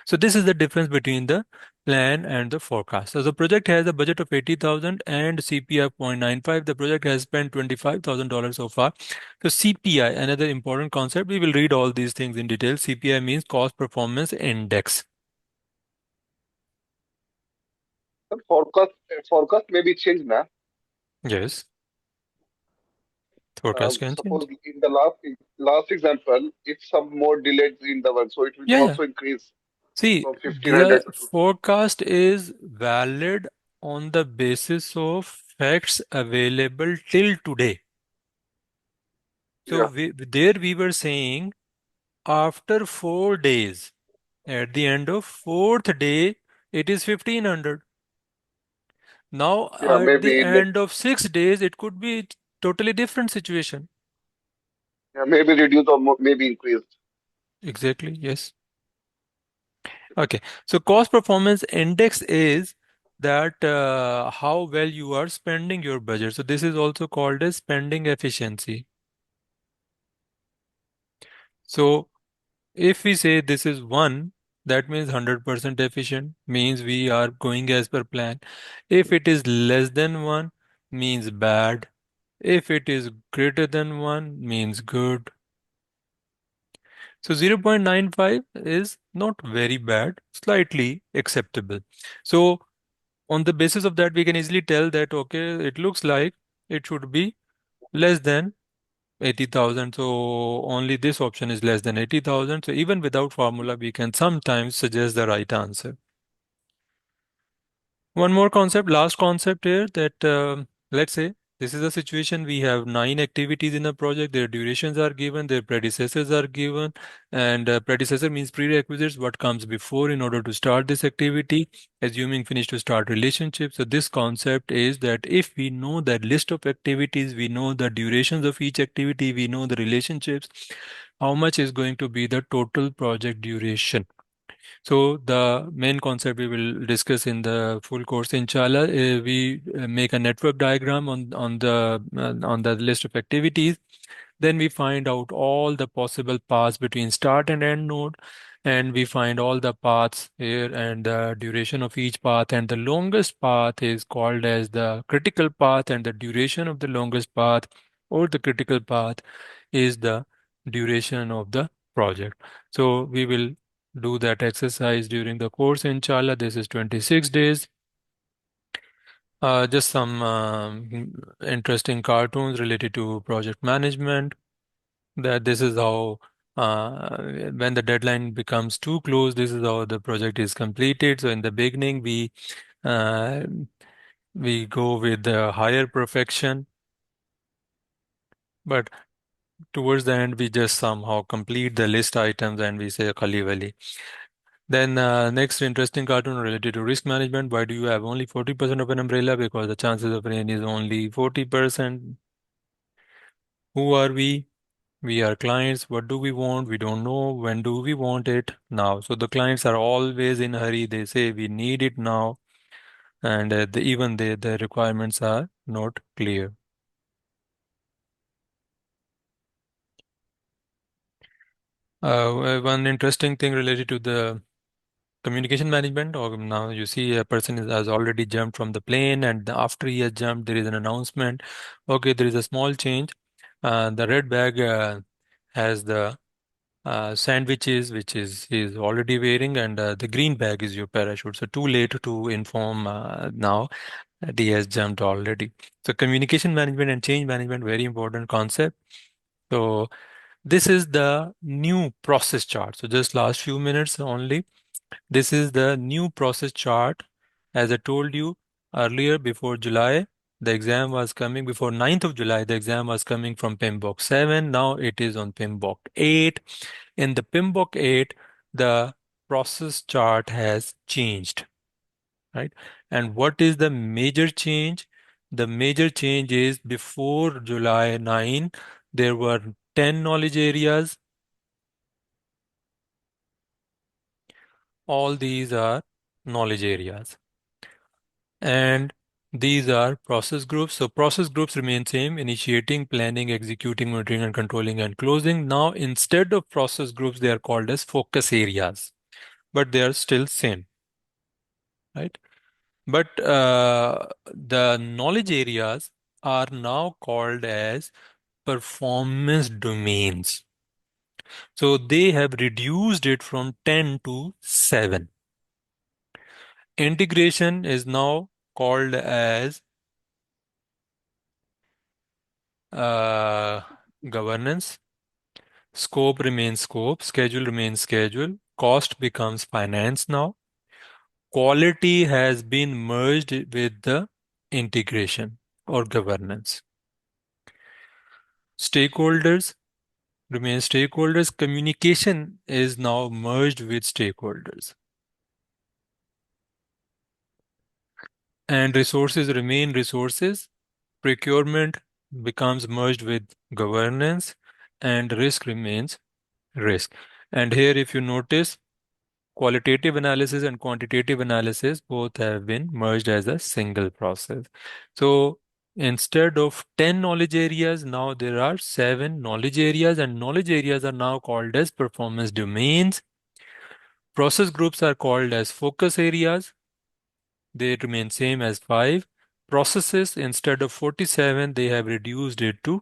So this is the difference between the plan and the forecast. So the project has a budget of 80,000 and CPI 0.95. The project has spent $25,000 so far. So CPI, another important concept. We will read all these things in detail. CPI means cost performance index. The forecast may be changed now. Yes, forecast can Suppose change. in the last example, if some more delays in the work, so it will Yeah, yeah. also increase See, from 1,500 the to 2,000. forecast is valid on the basis of facts available till today. So Yeah, there we were saying after 4 days, at the end of fourth day, it is 1500. Now yeah, at the maybe end of 6 days, it could be totally different situation. yeah, maybe reduced or maybe increased. Exactly. Yes. Okay. So cost performance index is that how well you are spending your budget. So this is also called as spending efficiency. So if we say this is 1, that means 100% efficient, means we are going as per plan. If it is less than 1, means bad. If it is greater than 1, means good. So 0.95 is not very bad, slightly acceptable. So on the basis of that, we can easily tell that, okay, it looks like it should be less than 80,000. So only this option is less than 80,000. So even without formula, we can sometimes suggest the right answer. One more concept, last concept here that let's say this is a situation we have 9 activities in a project, their durations are given, their predecessors are given, and predecessor means prerequisites, what comes before in order to start this activity, assuming finish to start relationship. So this concept is that if we know that list of activities, we know the durations of each activity, we know the relationships, how much is going to be the total project duration. So the main concept we will discuss in the full course, inshallah, we make a network diagram on the list of activities. Then we find out all the possible paths between start and end node, and we find all the paths here and the duration of each path. And the longest path is called as the critical path, and the duration of the longest path or the critical path is the duration of the project. So we will do that exercise during the course, inshallah. This is 26 days. Just some interesting cartoons related to project management. That this is how, when the deadline becomes too close, this is how the project is completed. So in the beginning, uh, we go with the higher perfection, but towards the end, we just somehow complete the list items and we say Khali Wali. Then next interesting cartoon related to risk management. Why do you have only 40% of an umbrella? Because the chances of rain is only 40%. Who are we? We are clients. What do we want? We don't know. When do we want it? Now. So the clients are always in a hurry. They say we need it now. And even the requirements are not clear. One interesting thing related to the communication management, or now you see a person has already jumped from the plane, and after he has jumped there is an announcement, okay, there is a small change. The red bag has the sandwiches which is he is already wearing, and the green bag is your parachute. So too late to inform now that he has jumped already. So communication management and change management, very important concept. So this is the new process chart. So just last few minutes only, this is the new process chart. As I told you earlier, before July, the exam was coming, before 9th of July, the exam was coming from PMBOK 7. Now it is on PMBOK 8. In the PMBOK 8, the process chart has changed, right? And what is the major change? The major change is before July 9, there were 10 knowledge areas. All these are knowledge areas. And these are process groups. So process groups remain same: initiating, planning, executing, monitoring, and controlling, and closing. Now, instead of process groups, they are called as focus areas. but they are still same, right? But the knowledge areas are now called as performance domains. So they have reduced it from 10 to 7. Integration is now called as uh, governance. Scope remains scope, schedule remains schedule, cost becomes finance now. Quality has been merged with the integration or governance. Stakeholders remain stakeholders. Communication is now merged with stakeholders. And resources remain resources. Procurement becomes merged with governance, and risk remains risk. And here, if you notice, qualitative analysis and quantitative analysis both have been merged as a single process. So instead of 10 knowledge areas, now there are 7 knowledge areas, and knowledge areas are now called as performance domains. Process groups are called as focus areas. They remain same as 5. Processes, instead of 47, they have reduced it to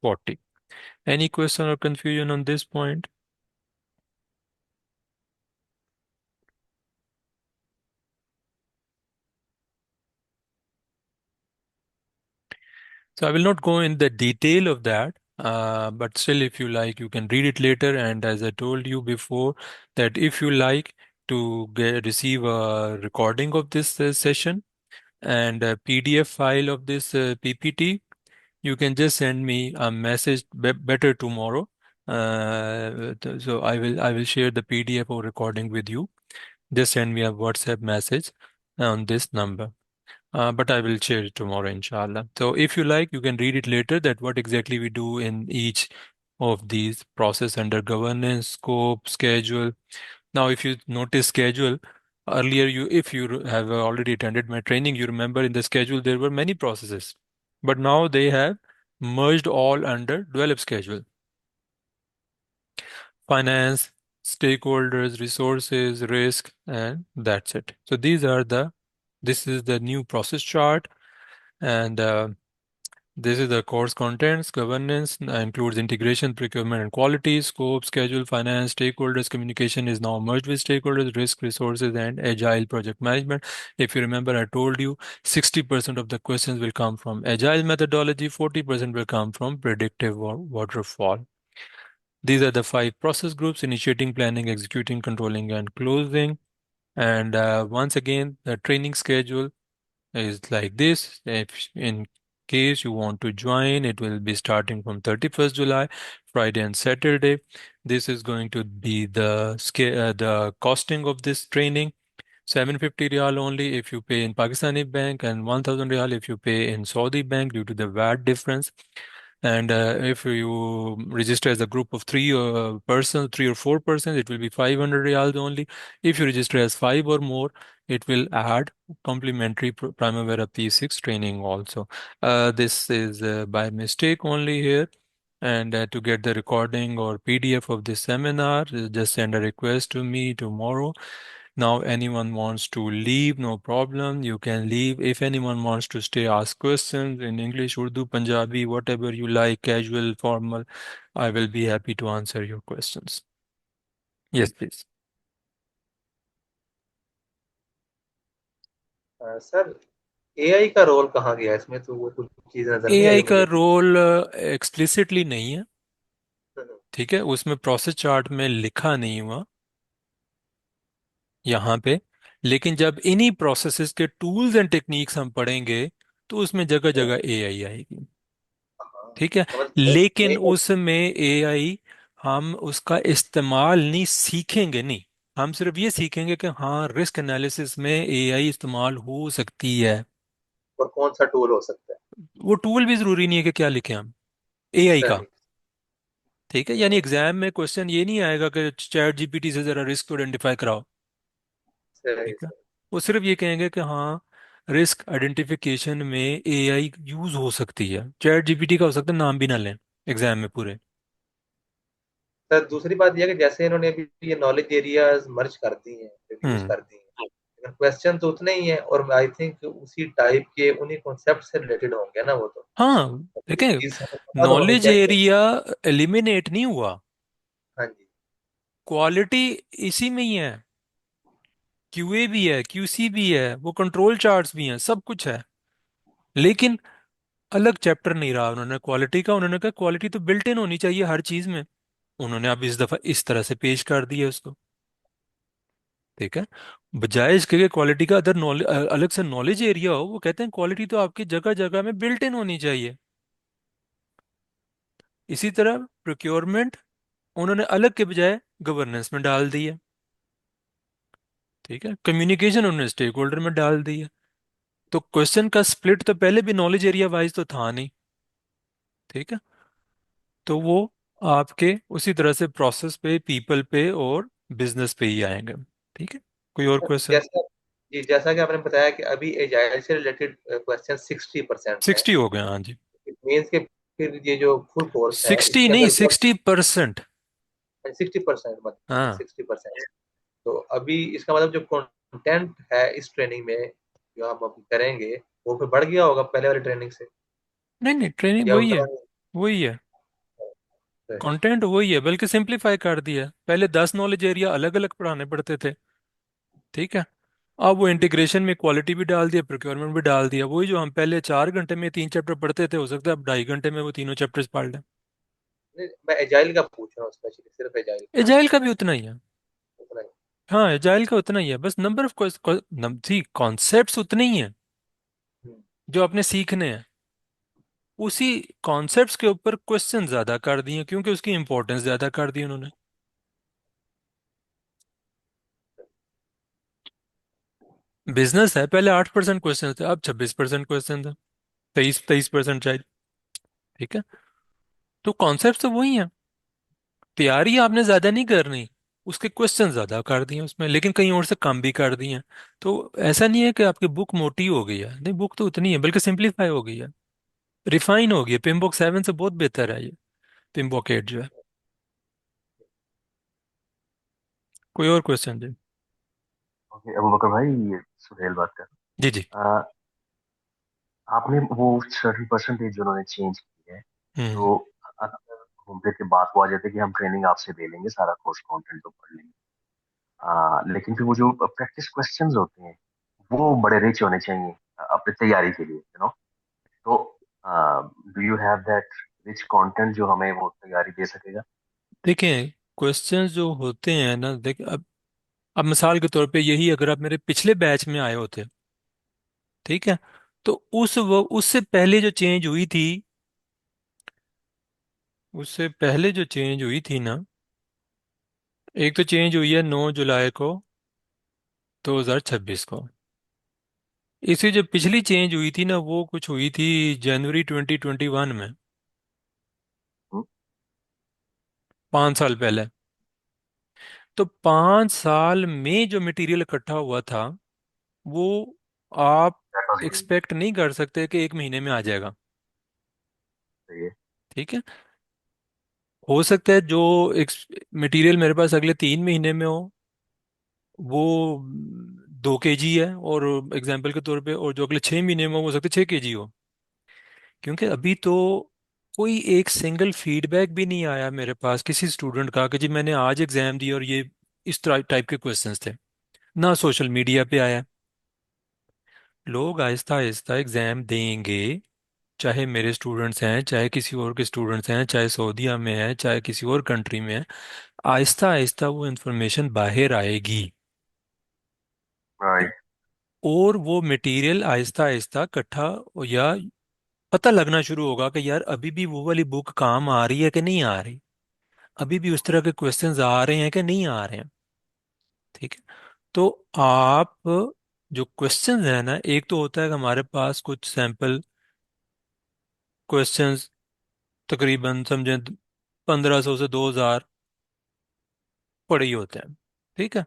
40. Any question or confusion on this point? So I will not go in the detail of that, but still, if you like, you can read it later. And as I told you before, that if you like to receive a recording of this session and a PDF file of this PPT, you can just send me a message better tomorrow. So I will share the PDF or recording with you. Just send me a WhatsApp message on this number. But I will share it tomorrow, inshallah. So if you like, you can read it later that what exactly we do in each of these process under governance, scope, schedule. Now, if you notice schedule, earlier if you have already attended my training, you remember in the schedule there were many processes, but now they have merged all under develop schedule. Finance, stakeholders, resources, risk, and that's it. So this is the new process chart. And this is the course contents. Governance includes integration, procurement, and quality. Scope, schedule, finance, stakeholders. Communication is now merged with stakeholders, risk, resources, and agile project management. If you remember, I told you 60% of the questions will come from agile methodology, 40% will come from predictive or waterfall. These are the 5 process groups: initiating, planning, executing, controlling, and closing. And once again, the training schedule is like this. If in case you want to join, it will be starting from 31st July, Friday and Saturday. This is going to be the costing of this training. 750 Riyal only if you pay in Pakistani bank, and 1000 Riyal if you pay in Saudi bank due to the VAT difference. And if you register as a group of 3 or 4 persons, it will be 500 Riyals only. If you register as 5 or more, it will add complimentary Primavera P6 training also. This is by mistake only here. And to get the recording or PDF of this seminar, just send a request to me tomorrow. Now, anyone wants to leave, no problem. You can leave. If anyone wants to stay, ask questions in English, Urdu, Punjabi, whatever you like, casual, formal. I will be happy to answer your questions. Yes, please. Sir AI का role कहाँ गया इसमें? तो वो कुछ चीज नजर नहीं आई AI का मुझे। रोल एक्सप्लिसिटली नहीं है, हम्म, ठीक है, उसमें प्रोसेस चार्ट में लिखा नहीं हुआ यहाँ पे। लेकिन जब इन्हीं प्रोसेसेस के टूल्स एंड टेक्निक्स हम पढ़ेंगे, तो उसमें जगह हम्म, जगह AI आएगी, हाँ, ठीक है। समझ लेकिन नहीं। उसमें AI हम उसका इस्तेमाल नहीं सीखेंगे, नहीं। हम सिर्फ ये सीखेंगे कि हाँ, रिस्क एनालिसिस में AI इस्तेमाल हो सकती है। और कौन सा टूल हो सकता है? वो टूल भी जरूरी नहीं है कि क्या लिखें हम, AI का, सही। ठीक है। यानी एग्जाम में क्वेश्चन ये नहीं आएगा कि चैट जीपीटी से जरा रिस्क आइडेंटिफाई कराओ, सही ठीक है। सही। वो सिर्फ ये कहेंगे कि हाँ, रिस्क आइडेंटिफिकेशन में AI यूज हो सकती है। चैट जीपीटी का हो सकता है नाम भी ना लें एग्जाम में पूरे, सर दूसरी बात यह है कि जैसे इन्होंने अभी ये नॉलेज एरियाज मर्ज कर दी हैं, रिड्यूस हम्म। कर दी हैं, लेकिन क्वेश्चन तो उतने ही हैं और आई थिंक उसी टाइप के उन्हीं कॉन्सेप्ट से रिलेटेड होंगे ना वो तो। हाँ, ये देखें, चीज हमें पता तो होनी नॉलेज चाहिए। एरिया एलिमिनेट नहीं हुआ, हाँ जी। क्वालिटी इसी में ही है। क्यूए भी है, क्यूसी भी है, वो कंट्रोल चार्ट्स भी हैं, सब कुछ है। लेकिन अलग चैप्टर नहीं रहा उन्होंने क्वालिटी का। उन्होंने कहा क्वालिटी तो बिल्ट इन होनी चाहिए हर चीज में। उन्होंने अब इस दफा इस तरह से पेश कर दिया उसको। ठीक है, बजाय इसके कि क्वालिटी का अदर नॉलेज अलग से नॉलेज एरिया हो, वो कहते हैं क्वालिटी तो आपकी जगह जगह में बिल्ट इन होनी चाहिए। इसी तरह प्रोक्योरमेंट उन्होंने अलग के बजाय गवर्नेंस में डाल दी है। ठीक है, कम्युनिकेशन उन्होंने स्टेक होल्डर में डाल दी है। तो क्वेश्चन का स्प्लिट तो पहले भी नॉलेज एरिया वाइज तो था नहीं। ठीक है, तो वो आपके उसी तरह से प्रोसेस पे, पीपल पे और बिजनेस पे ही आएंगे। ठीक है, कोई और क्वेश्चन? जैसा जी, जैसा कि आपने बताया कि अभी एजाइल से रिलेटेड क्वेश्चन 60% है। 60 हो गए, हाँ जी। इट मीन्स के फिर ये जो फुल कोर्स है 60 इसके नहीं, अंदर बहुत 60%। 60%, मतलब हाँ, 60%। तो अभी इसका मतलब जो कंटेंट है इस ट्रेनिंग में जो हम अभी करेंगे वो फिर बढ़ गया होगा पहले वाली ट्रेनिंग से, नहीं नहीं, ट्रेनिंग या वही उतना है, वही है। ही? कंटेंट वही है, बल्कि सिंपलीफाई कर दिया है। पहले 10 नॉलेज एरिया अलग अलग पढ़ाने पड़ते थे। ठीक है, अब वो इंटीग्रेशन में क्वालिटी भी डाल दिया, प्रोक्योरमेंट भी डाल दिया। वही जो हम पहले 4 घंटे में 3 चैप्टर पढ़ते थे, हो सकता है अब 2.5 घंटे में वो तीनों चैप्टर्स पढ़ लें। नहीं, मैं एजाइल का पूछ रहा हूँ, स्पेशली सिर्फ एजाइल का। एजाइल का भी उतना ही है। उतना ही। हाँ, एजाइल का उतना ही है, बस नंबर ऑफ थी कॉन्सेप्ट्स उतने ही हैं हम्म। जो आपने सीखने हैं। उसी कॉन्सेप्ट्स के ऊपर क्वेश्चन ज्यादा कर दिए, क्योंकि उसकी इंपॉर्टेंस ज्यादा कर दी उन्होंने। बिजनेस है, पहले 8% क्वेश्चन थे, अब 26% क्वेश्चन थे, 23% शायद। ठीक है, तो कॉन्सेप्ट तो वही है। तैयारी आपने ज्यादा नहीं करनी, उसके क्वेश्चन ज्यादा कर दिए उसमें, लेकिन कहीं और से कम भी कर दिए हैं। तो ऐसा नहीं है कि आपकी बुक मोटी हो गई है, नहीं, बुक तो उतनी है, बल्कि सिंपलीफाई हो गई है, रिफाइन हो गई है। पिम्बोक 7 से बहुत बेहतर है ये, पिम्बोक 8 जो है। कोई और क्वेश्चन जी? ओके अबू बकर भाई, ये सुहेल बात कर जी जी। रहा। आपने वो 30% जो उन्होंने चेंज की है, हम्म। तो अगर घूम फिर के बात को आ जाते कि हम ट्रेनिंग आपसे ले लेंगे, सारा कोर्स कंटेंट तो पढ़ लेंगे, लेकिन फिर वो जो प्रैक्टिस क्वेश्चंस होते हैं वो बड़े रिच होने चाहिए अपनी तैयारी के लिए, तो do you have that rich content जो हमें वो तैयारी दे सकेगा? देखें, क्वेश्चंस जो होते हैं ना, देख अब मिसाल के तौर पे यही, अगर आप मेरे पिछले बैच में आए होते, ठीक है, तो वो उससे पहले जो चेंज हुई थी, उससे पहले जो चेंज हुई थी ना, एक तो चेंज हुई है 9 जुलाई को 2026 को। इसी जो पिछली चेंज हुई थी ना, वो कुछ हुई थी जनवरी 2021 में, 5 साल पहले। तो 5 साल में जो मटेरियल इकट्ठा हुआ था, वो आप दैट वाज ह्यूज। एक्सपेक्ट नहीं कर सकते कि 1 महीने में आ जाएगा। सही है। ठीक है, हो सकता है जो मटेरियल मेरे पास अगले 3 महीने में हो, वो 2 kg है, और एग्जाम्पल के तौर पे, और जो अगले 6 महीने में हो सकता है 6 kg हो। क्योंकि अभी तो कोई एक सिंगल फीडबैक भी नहीं आया मेरे पास किसी स्टूडेंट का कि जी मैंने आज एग्जाम दिया और ये इस टाइप के क्वेश्चंस थे। ना सोशल मीडिया पे आया। लोग आहिस्ता आहिस्ता एग्जाम देंगे, चाहे मेरे स्टूडेंट्स हैं, चाहे किसी और के स्टूडेंट्स हैं, चाहे सऊदीया में है, चाहे किसी और कंट्री में है, आहिस्ता आहिस्ता वो इंफॉर्मेशन बाहर आएगी। राइट। और वो मटेरियल आहिस्ता आहिस्ता इकट्ठा, या पता लगना शुरू होगा कि यार अभी भी वो वाली बुक काम आ रही है कि नहीं आ रही, अभी भी उस तरह के क्वेश्चंस आ रहे हैं कि नहीं आ रहे हैं। ठीक है, तो आप जो क्वेश्चंस है ना, एक तो होता है कि हमारे पास कुछ सैंपल क्वेश्चंस तकरीबन समझें 1500 से 2000 पड़े ही होते हैं। ठीक है,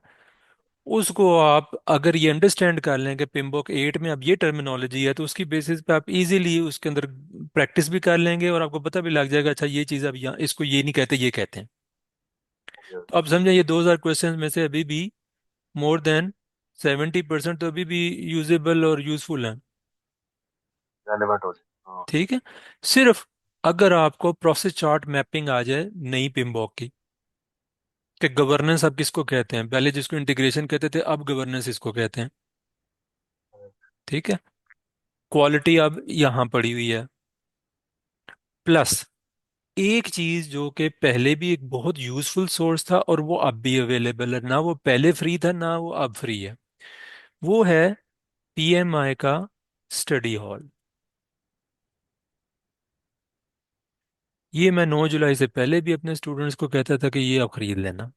उसको आप अगर ये अंडरस्टैंड कर लें कि पिम्बोक 8 में अब ये टर्मिनोलॉजी है, तो उसकी बेसिस पे आप इजीली उसके अंदर प्रैक्टिस भी कर लेंगे, और आपको पता भी लग जाएगा अच्छा ये चीज़ अब यहाँ इसको ये नहीं कहते, ये कहते हैं। Yes, तो अब समझे ये 2,000 क्वेश्चन में से अभी भी मोर देन 70% तो अभी भी यूजेबल और यूजफुल हैं। रेलेवेंट हो जाए। हाँ। ठीक है। सिर्फ अगर आपको प्रोसेस चार्ट मैपिंग आ जाए नई पिमबॉक की, कि गवर्नेंस अब किसको कहते हैं, पहले जिसको इंटीग्रेशन कहते थे अब गवर्नेंस इसको कहते हैं। ठीक है। क्वालिटी अब यहाँ पड़ी हुई है। प्लस एक चीज जो कि पहले भी एक बहुत यूजफुल सोर्स था और वो अब भी अवेलेबल है, ना वो पहले फ्री था ना वो अब फ्री है, वो है पीएमआई का स्टडी हॉल। ये मैं 9 जुलाई से पहले भी अपने स्टूडेंट्स को कहता था कि ये आप खरीद लेना।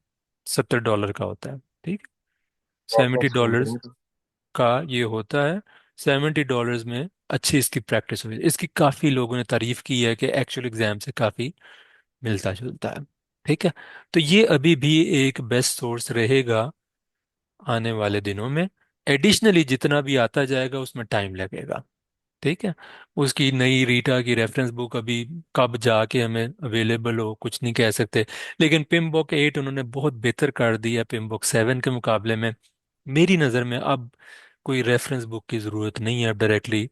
$70 का होता है। ठीक। बैक में सेवेंटी एक्सप्लेन डॉलर्स करेंगे तो। का ये होता है। $70 में अच्छी इसकी प्रैक्टिस हुई, इसकी काफ़ी लोगों ने तारीफ की है कि एक्चुअल एग्जाम से काफ़ी मिलता जुलता है। ठीक है। तो ये अभी भी एक बेस्ट सोर्स रहेगा आने वाले दिनों में। एडिशनली जितना भी आता जाएगा उसमें टाइम लगेगा। ठीक है। उसकी नई रीटा की रेफरेंस बुक अभी कब जाके हमें अवेलेबल हो कुछ नहीं कह सकते। लेकिन पिमबॉक 8 उन्होंने बहुत बेहतर कर दिया पिमबॉक 7 के मुकाबले में। मेरी नज़र में अब कोई रेफरेंस बुक की ज़रूरत नहीं है, अब डायरेक्टली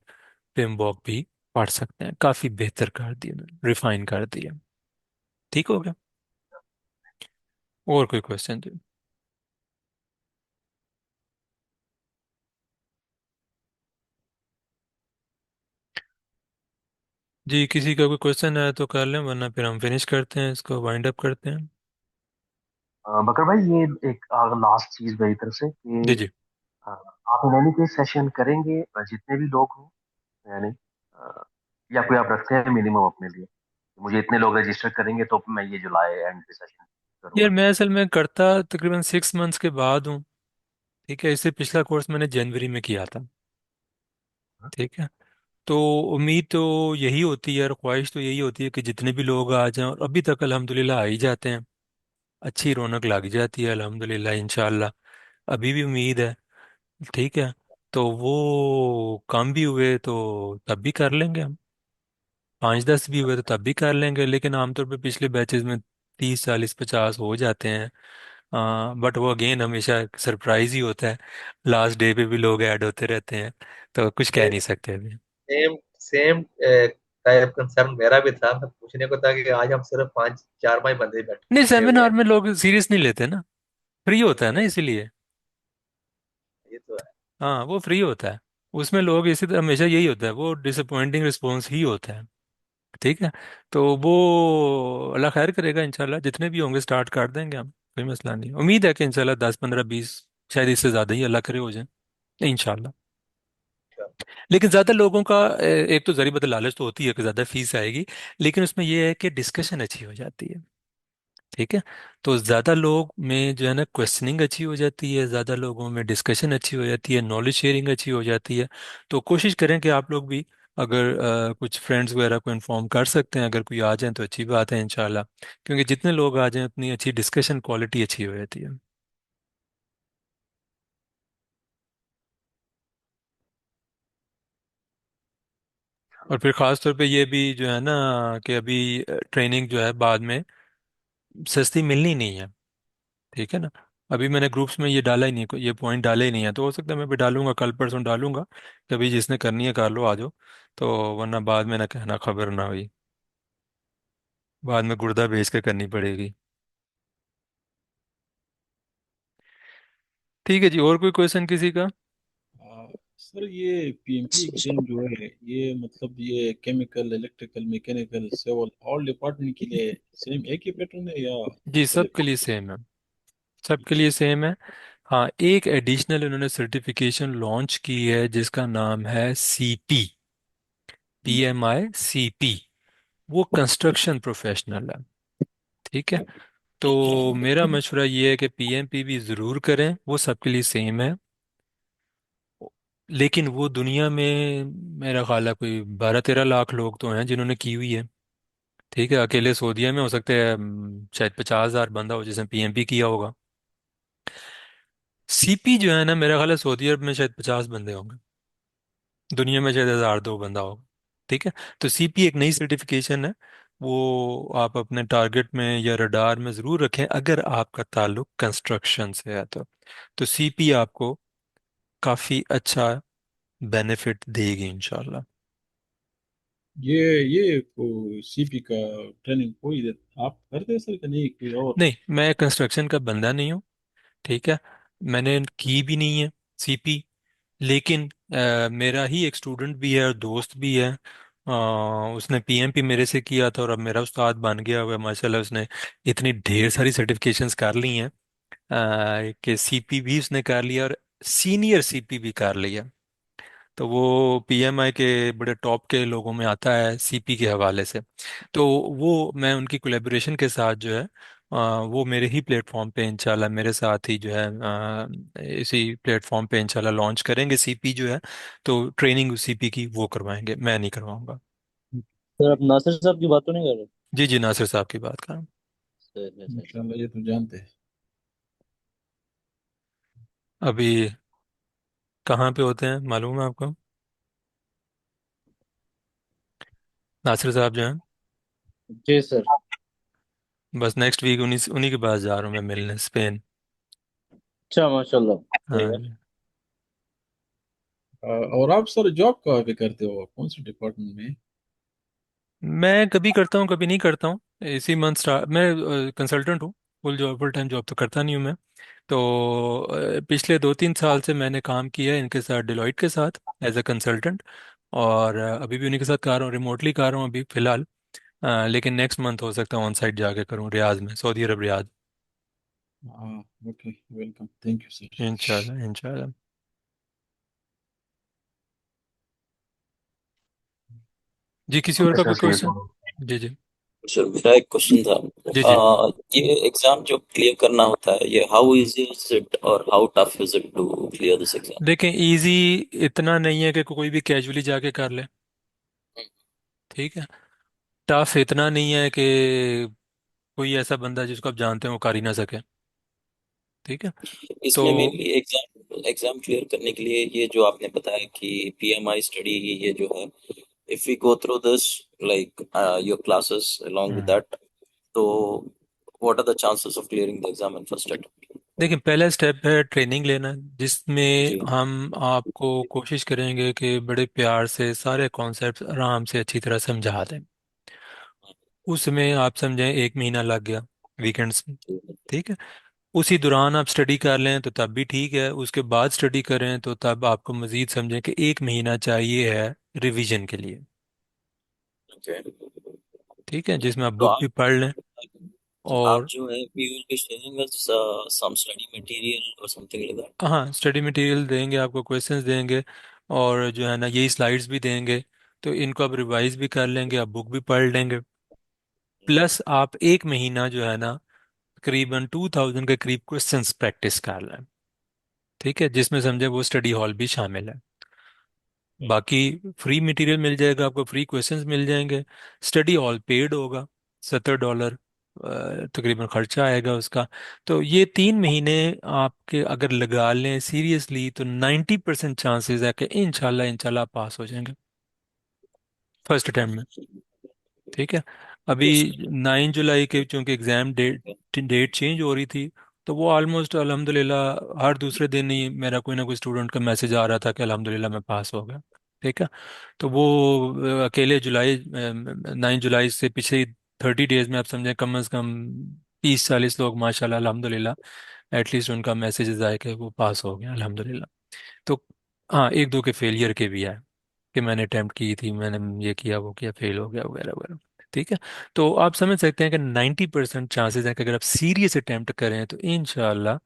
पिमबॉक भी पढ़ सकते हैं। काफ़ी बेहतर कर दिया, रिफाइन कर दिया। ठीक हो गया। और कोई क्वेश्चन जी? जी किसी का कोई क्वेश्चन है तो कर लें, वरना फिर हम फिनिश करते हैं, इसको वाइंड अप करते हैं। बकर भाई, ये एक लास्ट चीज मेरी तरफ से कि जी जी। आप इन एनी केस सेशन करेंगे जितने भी लोग हों, यानी या कोई आप रखते हैं मिनिमम अपने लिए, मुझे इतने लोग रजिस्टर करेंगे तो मैं ये जुलाई एंड पे सेशन यार करूंगा। मैं असल में करता तकरीबन 6 मंथ्स के बाद हूँ। ठीक है। इससे पिछला कोर्स मैंने जनवरी में किया था। हाँ, ठीक है। तो उम्मीद तो यही होती है और ख्वाहिश तो यही होती है कि जितने भी लोग आ जाएं, और अभी तक अल्हम्दुलिल्लाह आ ही जाते हैं। अच्छी रौनक लग जाती है अल्हम्दुलिल्लाह इंशाल्लाह। अभी भी उम्मीद है। ठीक है। तो वो कम भी हुए तो तब भी कर लेंगे हम, 5-10 भी हुए तो तब भी कर लेंगे, लेकिन आमतौर पे पिछले बैचेस में 30 40 50 हो जाते हैं। बट वो अगेन हमेशा सरप्राइज ही होता है, लास्ट डे पे भी लोग ऐड होते रहते हैं, तो कुछ कह नहीं सकते अभी। सेम सेम टाइप कंसर्न मेरा भी था। मैं पूछने को था कि आज हम सिर्फ 5 4 बंदे नहीं बैठे हुए सेमिनार हैं। में लोग सीरियस नहीं लेते ना, फ्री होता है ना नहीं, इसीलिए। ये तो है। हाँ वो फ्री होता है। उसमें लोग इसी तरह हमेशा यही होता है, वो डिसअपॉइंटिंग रिस्पॉन्स ही होता है। ठीक है। तो वो अल्लाह खैर करेगा इंशाल्लाह, जितने भी होंगे स्टार्ट कर देंगे हम, कोई मसला नहीं। उम्मीद है कि इंशाल्लाह 10 15 20, शायद इससे ज़्यादा ही अल्लाह करे हो जाए इंशाल्लाह। लेकिन ज़्यादा लोगों का एक तो जरी बदल लालच तो होती है कि ज़्यादा फीस आएगी, लेकिन उसमें यह है कि डिस्कशन अच्छी हो जाती है। ठीक है। तो ज़्यादा लोग में जो है ना क्वेश्चनिंग अच्छी हो जाती है, ज़्यादा लोगों में डिस्कशन अच्छी हो जाती है, नॉलेज शेयरिंग अच्छी हो जाती है। तो कोशिश करें कि आप लोग भी अगर कुछ फ्रेंड्स वगैरह को इन्फॉर्म कर सकते हैं, अगर कोई आ जाए तो अच्छी बात है इंशाल्लाह। क्योंकि जितने लोग आ जाएं उतनी अच्छी डिस्कशन क्वालिटी अच्छी हो जाती है। और फिर ख़ास तौर पे ये भी जो है ना कि अभी ट्रेनिंग जो है बाद में सस्ती मिलनी नहीं है। ठीक है ना। अभी मैंने ग्रुप्स में ये डाला ही नहीं, ये पॉइंट डाले ही नहीं है, तो हो सकता है मैं भी डालूंगा, कल परसों डालूंगा। कभी जिसने करनी है कर लो आ जाओ। तो वरना बाद में ना कहना खबर ना हुई, बाद में गुर्दा भेज के करनी पड़ेगी। ठीक है जी। और कोई क्वेश्चन किसी का? सर ये पीएमपी एग्जाम जो है ये मतलब ये chemical electrical mechanical civil all department के लिए सेम एक ही पैटर्न है या जी मुख्तलिफ सबके है? लिए सेम है। सबके अच्छा। लिए सेम है। हाँ एक एडिशनल उन्होंने सर्टिफिकेशन लॉन्च की है जिसका नाम है सीपी, PMI CP। वो कंस्ट्रक्शन प्रोफेशनल है। ठीक है। तो मेरा मशवरा ये है कि PMP भी ज़रूर करें, वो सबके लिए सेम है। लेकिन वो दुनिया में मेरा ख्याल है कोई 12 13 लाख लोग तो हैं जिन्होंने की हुई है। ठीक है। अकेले सऊदीया में हो सकते हैं शायद 50,000 बंदा हो जिसने PMP किया होगा। CP जो है ना मेरा ख्याल है सऊदी अरब में शायद 50 बंदे होंगे, दुनिया में शायद 1000 2 बंदा होगा। ठीक है। तो CP एक नई सर्टिफिकेशन है वो आप अपने टारगेट में या रडार में ज़रूर रखें, अगर आपका ताल्लुक कंस्ट्रक्शन से है तो सीपी आपको काफ़ी अच्छा बेनिफिट देगी इंशाल्लाह। ये ये को सीपी का ट्रेनिंग कोई आप करते हैं सर कि नहीं, कोई और? नहीं, मैं कंस्ट्रक्शन का बंदा नहीं हूँ, ठीक है, मैंने की भी नहीं है सीपी। लेकिन मेरा ही एक स्टूडेंट भी है और दोस्त भी है, उसने पीएमपी मेरे से किया था और अब मेरा उस्ताद बन गया हुआ है माशाल्लाह। उसने इतनी ढेर सारी सर्टिफिकेशंस कर ली हैं कि सीपी भी उसने कर लिया और सीनियर सीपी भी कर लिया। तो वो पीएमआई के बड़े टॉप के लोगों में आता है सीपी के हवाले से। तो वो मैं उनकी कोलेबोरेशन के साथ जो है वो मेरे ही प्लेटफॉर्म पे इंशाल्लाह मेरे साथ ही जो है इसी प्लेटफॉर्म पे इंशाल्लाह लॉन्च करेंगे सीपी जो है। तो ट्रेनिंग सीपी की वो करवाएंगे, मैं नहीं करवाऊंगा। सर, आप नासिर साहब की बात तो नहीं कर रहे? जी जी, नासिर साहब की बात कर। Sir sir sir. इंशाल्लाह, ये तो जानते हैं। अभी कहाँ पे होते हैं मालूम है आपको? नासिर साहब जो हैं, जी सर। बस नेक्स्ट वीक उन्हीं उन्हीं के पास जा रहा हूँ मैं मिलने, स्पेन। अच्छा, माशाल्लाह, सही हाँ है। जी। और आप सर जॉब कहाँ पे करते हो, कौन से डिपार्टमेंट में? मैं कभी करता हूँ कभी नहीं करता हूँ। इसी मंथ स्टार्ट मैं कंसल्टेंट हूँ। फुल टाइम जॉब तो करता नहीं हूँ मैं। तो पिछले 2-3 साल से मैंने काम किया है इनके साथ, डिलॉयट के साथ, एज अ कंसल्टेंट। और अभी भी उन्हीं के साथ कर रहा हूँ, रिमोटली कर रहा हूँ अभी फिलहाल। लेकिन नेक्स्ट मंथ हो सकता है ऑन साइट जाके करूँ, रियाज में, सऊदी अरब, रियाज। हाँ, okay, welcome, thank you sir. इंशाल्लाह इंशाल्लाह। जी, किसी और Okay, का sir. कोई See you क्वेश्चन? soon. जी जी। सर मेरा एक क्वेश्चन था। जी जी। ये एग्जाम जो क्लियर करना होता है, ये हाउ इजी इज इट और how tough is it to clear this exam? देखें, इजी इतना नहीं है कि कोई भी कैजुअली जाके कर ले, ठीक है। टफ इतना नहीं है कि कोई ऐसा बंदा जिसको आप जानते हैं वो कर ही ना सके, ठीक है। तो इसमें मेनली एग्जाम एग्जाम क्लियर करने के लिए ये जो आपने बताया कि पीएमआई स्टडी, ये जो है, if we go through this like your classes along with hmm, that, तो what are the chances of clearing the exam in first attempt? देखिए, पहला स्टेप है ट्रेनिंग लेना, जिसमें जी। हम आपको कोशिश करेंगे कि बड़े प्यार से सारे कॉन्सेप्ट आराम से अच्छी तरह समझा दें। उसमें आप समझें 1 महीना लग गया वीकेंड्स में, ठीक है। उसी दौरान आप स्टडी कर लें तो तब भी ठीक है, उसके बाद स्टडी करें तो तब आपको मजीद समझें कि 1 महीना चाहिए है रिवीजन के लिए, ओके। ठीक है, जिसमें आप तो बुक भी पढ़ लें। आप और जो है we will be sharing us some study material or something like that? हाँ, स्टडी मटेरियल देंगे आपको, क्वेश्चंस देंगे, और जो है ना यही स्लाइड्स भी देंगे। तो इनको आप रिवाइज भी कर लेंगे, आप बुक भी पढ़ लेंगे। प्लस आप 1 महीना जो है ना तकरीबन 2000 के करीब क्वेश्चंस प्रैक्टिस कर लें, ठीक है, जिसमें समझे वो स्टडी हॉल भी शामिल है। बाकी फ्री मटेरियल मिल जाएगा आपको, फ्री क्वेश्चंस मिल जाएंगे। स्टडी हॉल पेड होगा, $70 तकरीबन खर्चा आएगा उसका। तो ये 3 महीने आपके अगर लगा लें सीरियसली तो 90% चांसेस है कि इंशाल्लाह इंशाल्लाह पास हो जाएंगे फर्स्ट अटेम्प्ट में, ठीक है। अभी Yes, 9 जुलाई के चूंकि एग्ज़ाम डेट चेंज हो रही थी, तो वो ऑलमोस्ट अल्हम्दुलिल्लाह हर दूसरे दिन ही मेरा कोई ना कोई स्टूडेंट का मैसेज आ रहा था कि अल्हम्दुलिल्लाह मैं पास हो गया, ठीक है। तो वो अकेले 9 जुलाई से पिछले 30 डेज में आप समझें कम से कम 30-40 लोग माशाल्लाह अल्हम्दुलिल्लाह एटलीस्ट उनका मैसेजेस आए कि वो पास हो गया अल्हम्दुलिल्लाह। तो हाँ, एक दो के फेलियर के भी आए कि मैंने अटेम्प्ट की थी, मैंने ये किया वो किया, फेल हो गया वगैरह वगैरह, ठीक है। तो आप समझ सकते हैं कि 90% चांसेस है कि अगर आप सीरियस अटेम्प्ट करें तो इनशाला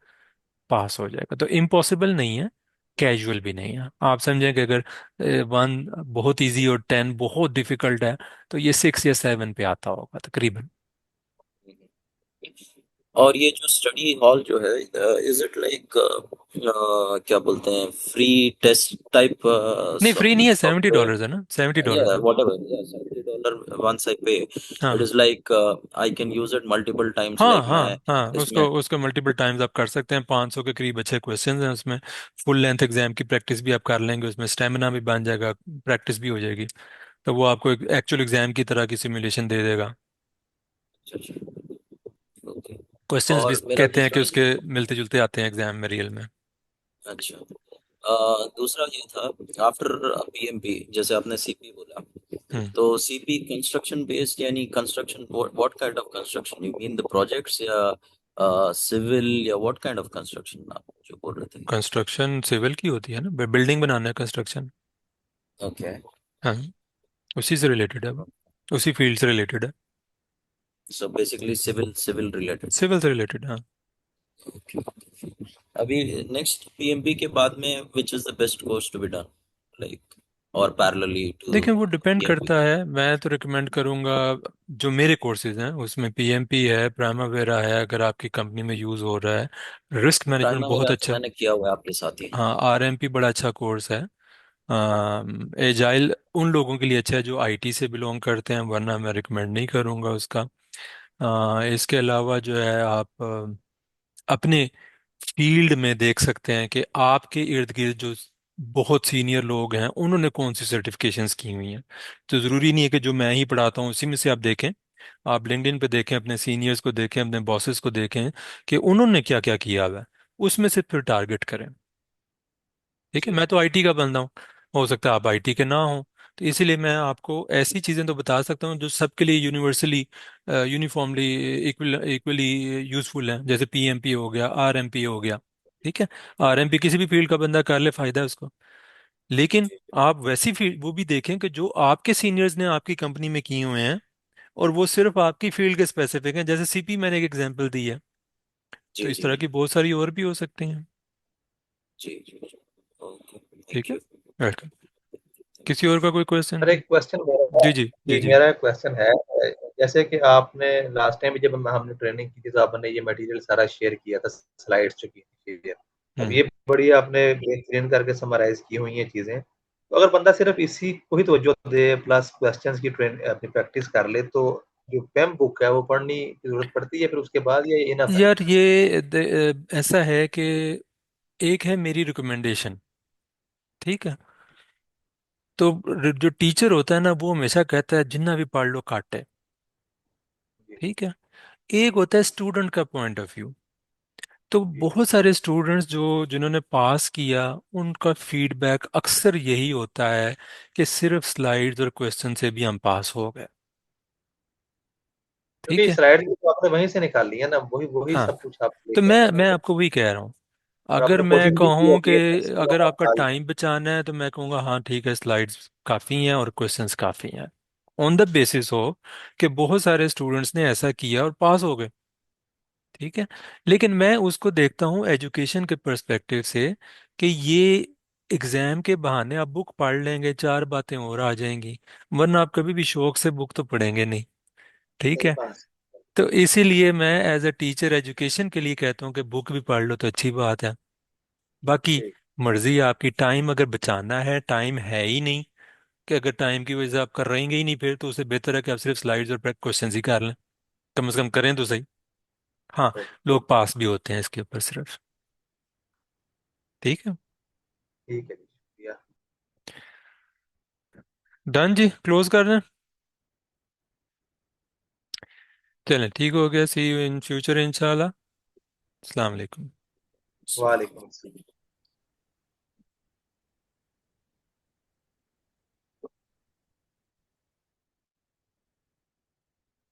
पास हो जाएगा। तो इम्पॉसिबल नहीं है, कैजुअल भी नहीं है। आप समझें कि अगर 1 बहुत इजी और 10 बहुत डिफिकल्ट है, तो ये 6 या 7 पे आता होगा तकरीबन। और ये जो स्टडी हॉल जो है, इज इट लाइक क्या बोलते हैं, फ्री टेस्ट टाइप नहीं, फ्री नहीं है, सेवेंटी सॉफ्टवेयर? डॉलर है ना, सेवेंटी Yeah, डॉलर है। whatever. Yeah, $70 once I pay. It हाँ is like I can use it multiple times. हाँ Like मैं हाँ हाँ, इसमें। उसको उसको मल्टीपल टाइम्स आप कर सकते हैं। 500 के करीब अच्छे क्वेश्चंस हैं उसमें। फुल लेंथ एग्जाम की प्रैक्टिस भी आप कर लेंगे उसमें, स्टेमिना भी बन जाएगा, प्रैक्टिस भी हो जाएगी। तो वो आपको एक एक्चुअल एग्जाम की तरह की सिमुलेशन दे देगा। अच्छा, ओके। क्वेश्चंस भी और मेरा कहते हैं कि दूसरा उसके मिलते जुलते आते हैं एग्जाम में रियल में। अच्छा, दूसरा ये था, आफ्टर पीएमपी जैसे आपने सीपी बोला, हम्म तो सीपी कंस्ट्रक्शन बेस्ड यानी construction, what kind of construction you mean, the projects या सिविल, या व्हाट काइंड ऑफ कंस्ट्रक्शन आप जो बोल रहे थे? कंस्ट्रक्शन सिविल की होती है ना, बिल्डिंग बनाना है कंस्ट्रक्शन। ओके। हाँ, उसी से रिलेटेड है वो, उसी फील्ड से रिलेटेड है। So basically civil civil related. Civil से रिलेटेड, हाँ। अभी नेक्स्ट पीएमपी के बाद में which is the best course to be done, like, और पैरेलली टू देखिए वो डिपेंड पीएमपी? करता है, मैं तो रिकमेंड करूंगा जो मेरे कोर्सेज हैं उसमें पीएमपी है, प्राइमावेरा है, अगर आपकी कंपनी में यूज़ हो रहा है। रिस्क मैनेजमेंट बहुत प्राइमरी तो अच्छा। मैंने किया हुआ है आपके साथ ही। हाँ, आरएमपी बड़ा अच्छा कोर्स है। एजाइल उन लोगों के लिए अच्छा है जो आईटी से बिलोंग करते हैं, वरना मैं रिकमेंड नहीं करूंगा उसका। इसके अलावा जो है आप अपने फील्ड में देख सकते हैं कि आपके इर्द गिर्द जो बहुत सीनियर लोग हैं उन्होंने कौन सी सर्टिफिकेशंस की हुई हैं। तो ज़रूरी नहीं है कि जो मैं ही पढ़ाता हूँ उसी में से आप देखें। आप लिंक्डइन पे देखें, अपने सीनियर्स को देखें, अपने बॉसेस को देखें कि उन्होंने क्या क्या किया हुआ है, उसमें से फिर टारगेट करें। ठीक है, जी मैं तो आईटी का बंदा हूँ, हो सकता है आप आईटी के ना हो, तो इसीलिए मैं आपको ऐसी चीज़ें तो बता सकता हूँ जो सबके लिए यूनिवर्सली यूनिफॉर्मली इक्वली यूजफुल हैं, जैसे पीएमपी हो गया, आरएमपी हो गया। ठीक है, आरएमपी किसी भी फील्ड का बंदा कर ले, फायदा है उसको। लेकिन जी आप वैसी फील्ड वो भी देखें कि जो आपके सीनियर्स ने आपकी कंपनी में किए हुए हैं, और वो सिर्फ आपकी फील्ड के स्पेसिफिक हैं, जैसे सीपी मैंने एक एग्जांपल दी है। तो जी इस जी तरह की बहुत सारी और भी हो सकती हैं। जी जी जी। ओके, ठीक थैंक है, यू। वेलकम। किसी और का कोई क्वेश्चन? सर एक क्वेश्चन मेरा, जी जी जी जी जी। मेरा क्वेश्चन है, जैसे कि आपने लास्ट टाइम भी जब हमने ट्रेनिंग की थी तो आपने ये मटेरियल सारा शेयर किया था, स्लाइड्स जो की थी शेयर। अब हम्म ये बड़ी आपने बेहतरीन करके समराइज की हुई हैं चीजें, तो अगर बंदा सिर्फ इसी को ही तवज्जो दे प्लस क्वेश्चंस की ट्रेन अपनी प्रैक्टिस कर ले, तो जो पेम बुक है वो पढ़नी की जरूरत पड़ती है फिर उसके बाद, या इनफ है? यार ये ऐसा है कि एक है मेरी रिकमेंडेशन। ठीक है, तो जो टीचर होता है ना वो हमेशा कहता है जितना भी पढ़ लो काट है। जी ठीक है, एक होता है स्टूडेंट का पॉइंट ऑफ व्यू। तो जी बहुत सारे स्टूडेंट्स जो जिन्होंने पास किया, उनका फीडबैक अक्सर यही होता है कि सिर्फ स्लाइड्स और क्वेश्चन से भी हम पास हो गए। ठीक क्योंकि है, स्लाइड तो आपने वहीं से निकाल लिया ना, वही वही हाँ, सब कुछ आप तो लेके आए मैं ना, आपको वही कह रहा हूँ। और अगर आपने मैं कोशिश भी की कहूँ कि होगी एक अच्छी अगर आपका बात। टाइम बचाना है तो मैं कहूँगा हाँ ठीक है, स्लाइड्स काफ़ी हैं और क्वेश्चंस काफ़ी हैं, ऑन द बेसिस हो कि बहुत सारे स्टूडेंट्स ने ऐसा किया और पास हो गए। ठीक है, लेकिन मैं उसको देखता हूँ एजुकेशन के पर्सपेक्टिव से कि ये एग्जाम के बहाने आप बुक पढ़ लेंगे, चार बातें और आ जाएंगी, वरना आप कभी भी शौक से बुक तो पढ़ेंगे नहीं। ठीक सही है, बात। तो इसीलिए मैं एज अ टीचर एजुकेशन के लिए कहता हूँ कि बुक भी पढ़ लो तो अच्छी बात है। बाकी ठीक। मर्जी है आपकी, टाइम अगर बचाना है, टाइम है ही नहीं, कि अगर टाइम की वजह से आप कर रहेंगे ही नहीं फिर तो उससे बेहतर है कि आप सिर्फ स्लाइड्स और क्वेश्चन ही कर लें, कम से कम करें तो सही। हाँ, ओके, लोग पास भी होते हैं इसके ऊपर सिर्फ। ठीक है, ठीक है जी, शुक्रिया। डन जी, क्लोज कर रहे हैं। चलें, ठीक हो गया, सी यू इन फ्यूचर इंशाल्लाह। अस्सलाम वालेकुम। वालेकुम अस्सलाम।